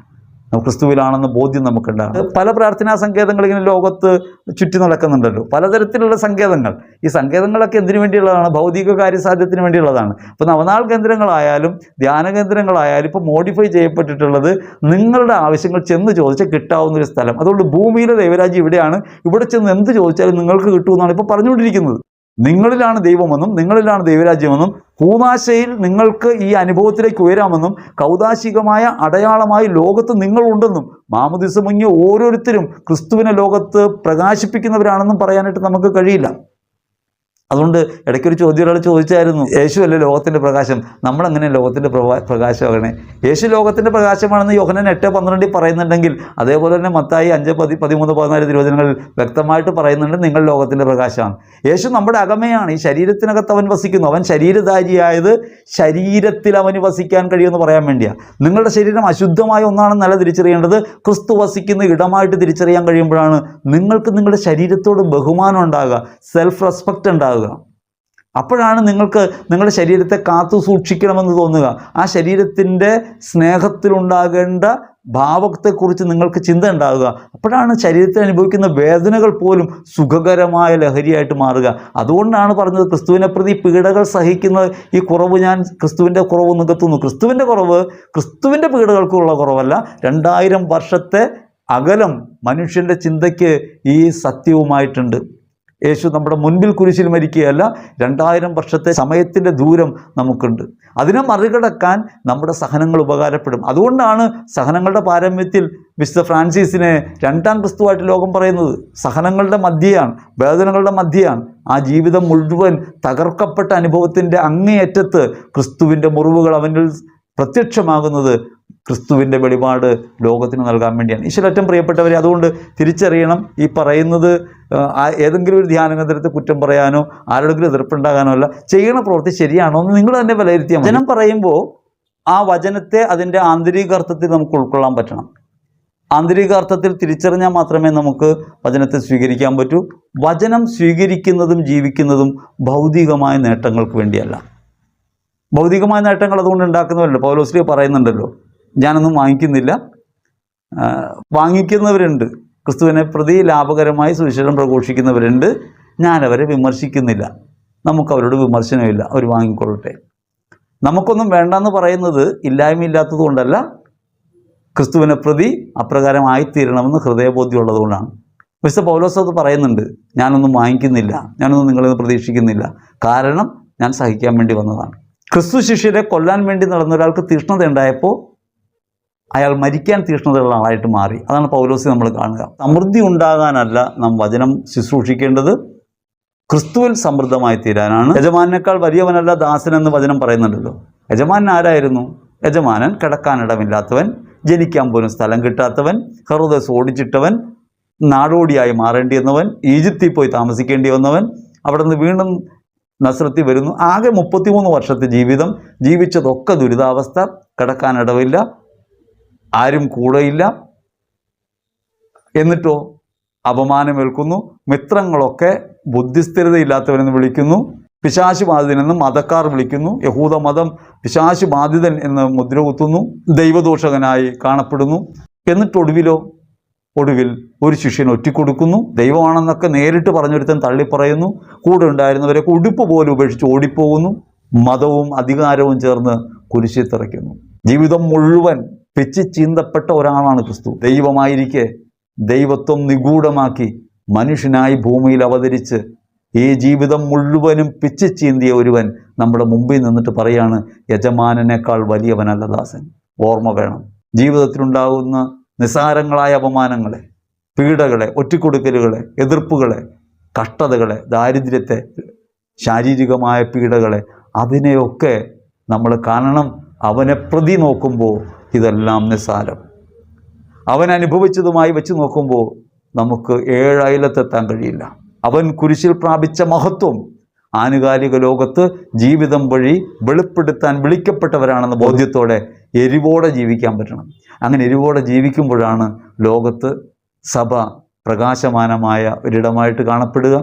ക്രിസ്തുവിലാണെന്ന ബോധ്യം നമുക്കുണ്ടാകും. പല പ്രാർത്ഥനാ സങ്കേതങ്ങൾ ഇങ്ങനെ ലോകത്ത് ചുറ്റി നടക്കുന്നുണ്ടല്ലോ, പലതരത്തിലുള്ള സങ്കേതങ്ങൾ. ഈ സങ്കേതങ്ങളൊക്കെ എന്തിനു വേണ്ടിയുള്ളതാണ്? ഭൗതിക കാര്യസാധ്യത്തിന് വേണ്ടിയുള്ളതാണ്. ഇപ്പോൾ നവനാൾ കേന്ദ്രങ്ങളായാലും ധ്യാന കേന്ദ്രങ്ങളായാലും ഇപ്പോൾ മോഡിഫൈ ചെയ്യപ്പെട്ടിട്ടുള്ളത് നിങ്ങളുടെ ആവശ്യങ്ങൾ ചെന്ന് ചോദിച്ചാൽ കിട്ടാവുന്നൊരു സ്ഥലം. അതുകൊണ്ട് ഭൂമിയിലെ ദൈവരാജ്യം ഇവിടെയാണ്, ഇവിടെ ചെന്ന് എന്ത് ചോദിച്ചാലും നിങ്ങൾക്ക് കിട്ടുമെന്നാണ് ഇപ്പോൾ പറഞ്ഞുകൊണ്ടിരിക്കുന്നത്. നിങ്ങളിലാണ് ദൈവമെന്നും നിങ്ങളിലാണ് ദൈവരാജ്യമെന്നും കൂദാശയിൽ നിങ്ങൾക്ക് ഈ അനുഭവത്തിലേക്ക് ഉയരാമെന്നും കൗദാശികമായ അടയാളമായി ലോകത്ത് നിങ്ങളുണ്ടെന്നും മാമോദീസ മുങ്ങിയ ഓരോരുത്തരും ക്രിസ്തുവിനെ ലോകത്ത് പ്രകാശിപ്പിക്കുന്നവരാണെന്നും പറയാനായിട്ട് നമുക്ക് കഴിയില്ല. അതുകൊണ്ട് ഇടയ്ക്കൊരു ചോദ്യം ഒരാൾ ചോദിച്ചായിരുന്നു, യേശു അല്ലേ ലോകത്തിൻ്റെ പ്രകാശം, നമ്മളെങ്ങനെ ലോകത്തിൻ്റെ പ്രകാശമാകണേ? യേശു ലോകത്തിൻ്റെ പ്രകാശമാണെന്ന് യോഹന്നാൻ 8:12 പറയുന്നുണ്ടെങ്കിൽ, അതേപോലെ തന്നെ മത്തായി 5:13-14 തിരുവചനങ്ങളിൽ വ്യക്തമായിട്ട് പറയുന്നുണ്ട്, നിങ്ങൾ ലോകത്തിൻ്റെ പ്രകാശമാണ്. യേശു നമ്മുടെ അകമയാണ്. ഈ ശരീരത്തിനകത്ത് അവൻ വസിക്കുന്നു. അവൻ ശരീരധാരിയായത് ശരീരത്തിൽ അവന് വസിക്കാൻ കഴിയുമെന്ന് പറയാൻ വേണ്ടിയാണ്. നിങ്ങളുടെ ശരീരം അശുദ്ധമായ ഒന്നാണെന്നല്ല തിരിച്ചറിയേണ്ടത്, ക്രിസ്തു വസിക്കുന്ന ഇടമായിട്ട് തിരിച്ചറിയാൻ കഴിയുമ്പോഴാണ് നിങ്ങൾക്ക് നിങ്ങളുടെ ശരീരത്തോട് ബഹുമാനം ഉണ്ടാകുക, സെൽഫ് റെസ്പെക്റ്റ് ഉണ്ടാകുക. അപ്പോഴാണ് നിങ്ങൾക്ക് നിങ്ങളുടെ ശരീരത്തെ കാത്തു സൂക്ഷിക്കണമെന്ന് തോന്നുക. ആ ശരീരത്തിൻ്റെ സ്നേഹത്തിലുണ്ടാകേണ്ട ഭാവത്തെക്കുറിച്ച് നിങ്ങൾക്ക് ചിന്ത ഉണ്ടാകുക. അപ്പോഴാണ് ശരീരത്തിൽ അനുഭവിക്കുന്ന വേദനകൾ പോലും സുഖകരമായ ലഹരിയായിട്ട് മാറുക. അതുകൊണ്ടാണ് പറഞ്ഞത്, ക്രിസ്തുവിനെ പ്രതി പീഡകൾ സഹിക്കുന്ന ഈ കുറവ് ഞാൻ ക്രിസ്തുവിൻ്റെ കുറവ് നികത്തുന്നു. ക്രിസ്തുവിൻ്റെ കുറവ് ക്രിസ്തുവിൻ്റെ പീഡകൾക്കുള്ള കുറവല്ല, 2000 വർഷത്തെ അകലം മനുഷ്യൻ്റെ ചിന്തയ്ക്ക് ഈ സത്യവുമായിട്ടുണ്ട്. യേശു നമ്മുടെ മുൻപിൽ കുരിശിൽ മരിക്കുകയല്ല, 2000 വർഷത്തെ സമയത്തിൻ്റെ ദൂരം നമുക്കുണ്ട്. അതിനെ മറികടക്കാൻ നമ്മുടെ സഹനങ്ങൾ ഉപകാരപ്പെടും. അതുകൊണ്ടാണ് സഹനങ്ങളുടെ പാരമ്യത്തിൽ വിശുദ്ധ ഫ്രാൻസിസിനെ 2ാം ക്രിസ്തുവായിട്ട് ലോകം പറയുന്നത്. സഹനങ്ങളുടെ മധ്യയാണ്, വേദനകളുടെ മധ്യയാണ് ആ ജീവിതം മുഴുവൻ തകർക്കപ്പെട്ട അനുഭവത്തിൻ്റെ അങ്ങേയറ്റത്ത് ക്രിസ്തുവിൻ്റെ മുറിവുകൾ അവനിൽ പ്രത്യക്ഷമാകുന്നത് ക്രിസ്തുവിൻ്റെ വെളിപാട് ലോകത്തിന് നൽകാൻ വേണ്ടിയാണ്. ഈശ്വരറ്റം പ്രിയപ്പെട്ടവരെ, അതുകൊണ്ട് തിരിച്ചറിയണം, ഈ പറയുന്നത് ഏതെങ്കിലും ഒരു ധ്യാനകേന്ദ്രത്തെ കുറ്റം പറയാനോ ആരോടെങ്കിലും എതിർപ്പുണ്ടാകാനോ അല്ല. ചെയ്യണ പ്രവൃത്തി ശരിയാണോ എന്ന് നിങ്ങൾ തന്നെ വിലയിരുത്തിയാൽ. വചനം പറയുമ്പോൾ ആ വചനത്തെ അതിൻ്റെ ആന്തരിക അർത്ഥത്തിൽ നമുക്ക് ഉൾക്കൊള്ളാൻ പറ്റണം. ആന്തരിക അർത്ഥത്തിൽ തിരിച്ചറിഞ്ഞാൽ മാത്രമേ നമുക്ക് വചനത്തെ സ്വീകരിക്കാൻ പറ്റൂ. വചനം സ്വീകരിക്കുന്നതും ജീവിക്കുന്നതും ഭൗതികമായ നേട്ടങ്ങൾക്ക് വേണ്ടിയല്ല. ഭൗതികമായ നേട്ടങ്ങൾ അതുകൊണ്ട് ഉണ്ടാക്കുന്നവരുണ്ട്. പൗലോസ്ലീഹ പറയുന്നുണ്ടല്ലോ, ഞാനൊന്നും വാങ്ങിക്കുന്നില്ല. വാങ്ങിക്കുന്നവരുണ്ട്, ക്രിസ്തുവിനെ പ്രതി ലാഭകരമായി സുവിശേഷം പ്രഘോഷിക്കുന്നവരുണ്ട്. ഞാനവരെ വിമർശിക്കുന്നില്ല. നമുക്കവരോട് വിമർശനമില്ല, അവർ വാങ്ങിക്കൊള്ളട്ടെ. നമുക്കൊന്നും വേണ്ടെന്ന് പറയുന്നത് ഇല്ലായ്മയില്ലാത്തത് കൊണ്ടല്ല, ക്രിസ്തുവിനെ പ്രതി അപ്രകാരമായിത്തീരണമെന്ന് ഹൃദയബോധ്യമുള്ളത് കൊണ്ടാണ്. വിശുദ്ധ പൗലോസ് അത് പറയുന്നുണ്ട്, ഞാനൊന്നും വാങ്ങിക്കുന്നില്ല, ഞാനൊന്നും നിങ്ങളൊന്നും പ്രതീക്ഷിക്കുന്നില്ല, കാരണം ഞാൻ സഹിക്കാൻ വേണ്ടി വന്നതാണ്. ക്രിസ്തു ശിഷ്യരെ കൊല്ലാൻ വേണ്ടി നടന്ന ഒരാൾക്ക് തീഷ്ണത ഉണ്ടായപ്പോൾ അയാൾ മരിക്കാൻ തീഷ്ണതയുള്ള ആളായിട്ട് മാറി. അതാണ് പൗലോസ് നമ്മൾ കാണുക. സമൃദ്ധി ഉണ്ടാകാനല്ല നാം വചനം ശുശ്രൂഷിക്കേണ്ടത്, ക്രിസ്തുവിൽ സമൃദ്ധമായി തീരാനാണ്. യജമാനേക്കാൾ വലിയവനല്ല ദാസൻ എന്ന് വചനം പറയുന്നുണ്ടല്ലോ. യജമാനൻ ആരായിരുന്നു? യജമാനൻ കിടക്കാനിടമില്ലാത്തവൻ, ജനിക്കാൻ പോലും സ്ഥലം കിട്ടാത്തവൻ, ഹെറോദസ് ഓടിച്ചിട്ടവൻ, നാടോടിയായി മാറേണ്ടി വന്നവൻ, ഈജിപ്തിൽ പോയി താമസിക്കേണ്ടി വന്നവൻ, അവിടെ നിന്ന് വീണ്ടും നസ്രത്തിൽ വരുന്നു. ആകെ 33 വർഷത്തെ ജീവിതം, ജീവിച്ചതൊക്കെ ദുരിതാവസ്ഥ, കിടക്കാനിടവില്ല, ആരും കൂടെയില്ല. എന്നിട്ടോ അപമാനമേൽക്കുന്നു. മിത്രങ്ങളൊക്കെ ബുദ്ധിസ്ഥിരതയില്ലാത്തവനെന്ന് വിളിക്കുന്നു, പിശാച് ബാധിതനെന്ന് മതക്കാർ വിളിക്കുന്നു, യഹൂദ മതം പിശാച് ബാധിതൻ എന്ന് മുദ്ര കുത്തുന്നു, ദൈവദോഷകനായി കാണപ്പെടുന്നു. എന്നിട്ടൊടുവിൽ ഒരു ശിഷ്യന് ഒറ്റിക്കൊടുക്കുന്നു. ദൈവമാണെന്നൊക്കെ നേരിട്ട് പറഞ്ഞൊരുത്തൻ തള്ളിപ്പറയുന്നു. കൂടെ ഉണ്ടായിരുന്നവരെ ഉടുപ്പ് പോലും ഉപേക്ഷിച്ച് ഓടിപ്പോകുന്നു. മതവും അധികാരവും ചേർന്ന് കുരിശിൽ തറയ്ക്കുന്നു. ജീവിതം മുഴുവൻ പിച്ചി ചീന്തപ്പെട്ട ഒരാളാണ് ക്രിസ്തു. ദൈവമായിരിക്കെ ദൈവത്വം നിഗൂഢമാക്കി മനുഷ്യനായി ഭൂമിയിൽ അവതരിച്ച് ഈ ജീവിതം മുഴുവനും പിച്ചി ചീന്തിയ ഒരുവൻ നമ്മുടെ മുമ്പിൽ നിന്നിട്ട് പറയാണ്, യജമാനനേക്കാൾ വലിയവനല്ല ദാസൻ. ഓർമ്മ വേണം, ജീവിതത്തിലുണ്ടാകുന്ന നിസാരങ്ങളായ അപമാനങ്ങളെ, പീഡകളെ, ഒറ്റിക്കൊടുക്കലുകളെ, എതിർപ്പുകളെ, കഷ്ടതകളെ, ദാരിദ്ര്യത്തെ, ശാരീരികമായ പീഡകളെ, അതിനെയൊക്കെ നമ്മൾ കാണണം. അവനെ പ്രതി നോക്കുമ്പോൾ ഇതെല്ലാം നിസ്സാരം. അവൻ അനുഭവിച്ചതുമായി വെച്ച് നോക്കുമ്പോൾ നമുക്ക് 7 അയലത്തെത്താൻ കഴിയില്ല. അവൻ കുരിശിൽ പ്രാപിച്ച മഹത്വം ആനുകാലിക ലോകത്ത് ജീവിതം വഴി വെളിപ്പെടുത്താൻ വിളിക്കപ്പെട്ടവരാണെന്ന ബോധ്യത്തോടെ എരിവോടെ ജീവിക്കാൻ പറ്റണം. അങ്ങനെ എരിവോടെ ജീവിക്കുമ്പോഴാണ് ലോകത്ത് സഭ പ്രകാശമാനമായ ഒരിടമായിട്ട് കാണപ്പെടുക.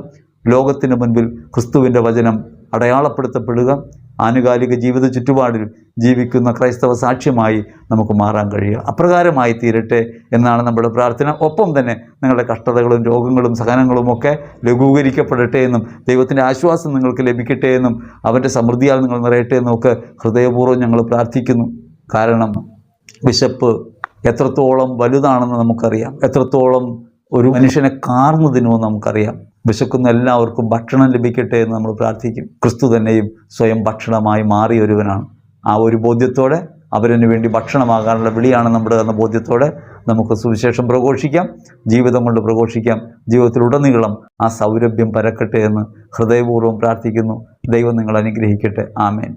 ലോകത്തിന് മുൻപിൽ ക്രിസ്തുവിൻ്റെ വചനം അടയാളപ്പെടുത്തപ്പെടുക. ആനുകാലിക ജീവിത ചുറ്റുപാടിൽ ജീവിക്കുന്ന ക്രൈസ്തവ സാക്ഷ്യമായി നമുക്ക് മാറാൻ കഴിയുക. അപ്രകാരമായി തീരട്ടെ എന്നാണ് നമ്മുടെ പ്രാർത്ഥന. ഒപ്പം തന്നെ നിങ്ങളുടെ കഷ്ടതകളും രോഗങ്ങളും സഹനങ്ങളും ഒക്കെ ലഘൂകരിക്കപ്പെടട്ടെ എന്നും ദൈവത്തിൻ്റെ ആശ്വാസം നിങ്ങൾക്ക് ലഭിക്കട്ടെ എന്നും അവൻ്റെ സമൃദ്ധിയാൽ നിങ്ങൾ നിറയട്ടെ എന്നും ഒക്കെ ഹൃദയപൂർവ്വം ഞങ്ങൾ പ്രാർത്ഥിക്കുന്നു. കാരണം വിശപ്പ് എത്രത്തോളം വലുതാണെന്ന് നമുക്കറിയാം, എത്രത്തോളം ഒരു മനുഷ്യനെ കാർന്നു നമുക്കറിയാം. വിശക്കുന്ന എല്ലാവർക്കും ഭക്ഷണം ലഭിക്കട്ടെ എന്ന് നമ്മൾ പ്രാർത്ഥിക്കും. ക്രിസ്തു തന്നെയും സ്വയം ഭക്ഷണമായി മാറിയ ഒരുവനാണ്. ആ ഒരു ബോധ്യത്തോടെ അവരന് വേണ്ടി ഭക്ഷണമാകാനുള്ള വിളിയാണ് നമ്മുടെ എന്ന ബോധ്യത്തോടെ നമുക്ക് സുവിശേഷം പ്രഘോഷിക്കാം, ജീവിതം കൊണ്ട് പ്രഘോഷിക്കാം. ജീവിതത്തിലുടനീളം ആ സൗരഭ്യം പരക്കട്ടെ എന്ന് ഹൃദയപൂർവ്വം പ്രാർത്ഥിക്കുന്നു. ദൈവം നിങ്ങൾ അനുഗ്രഹിക്കട്ടെ. ആമേൻ.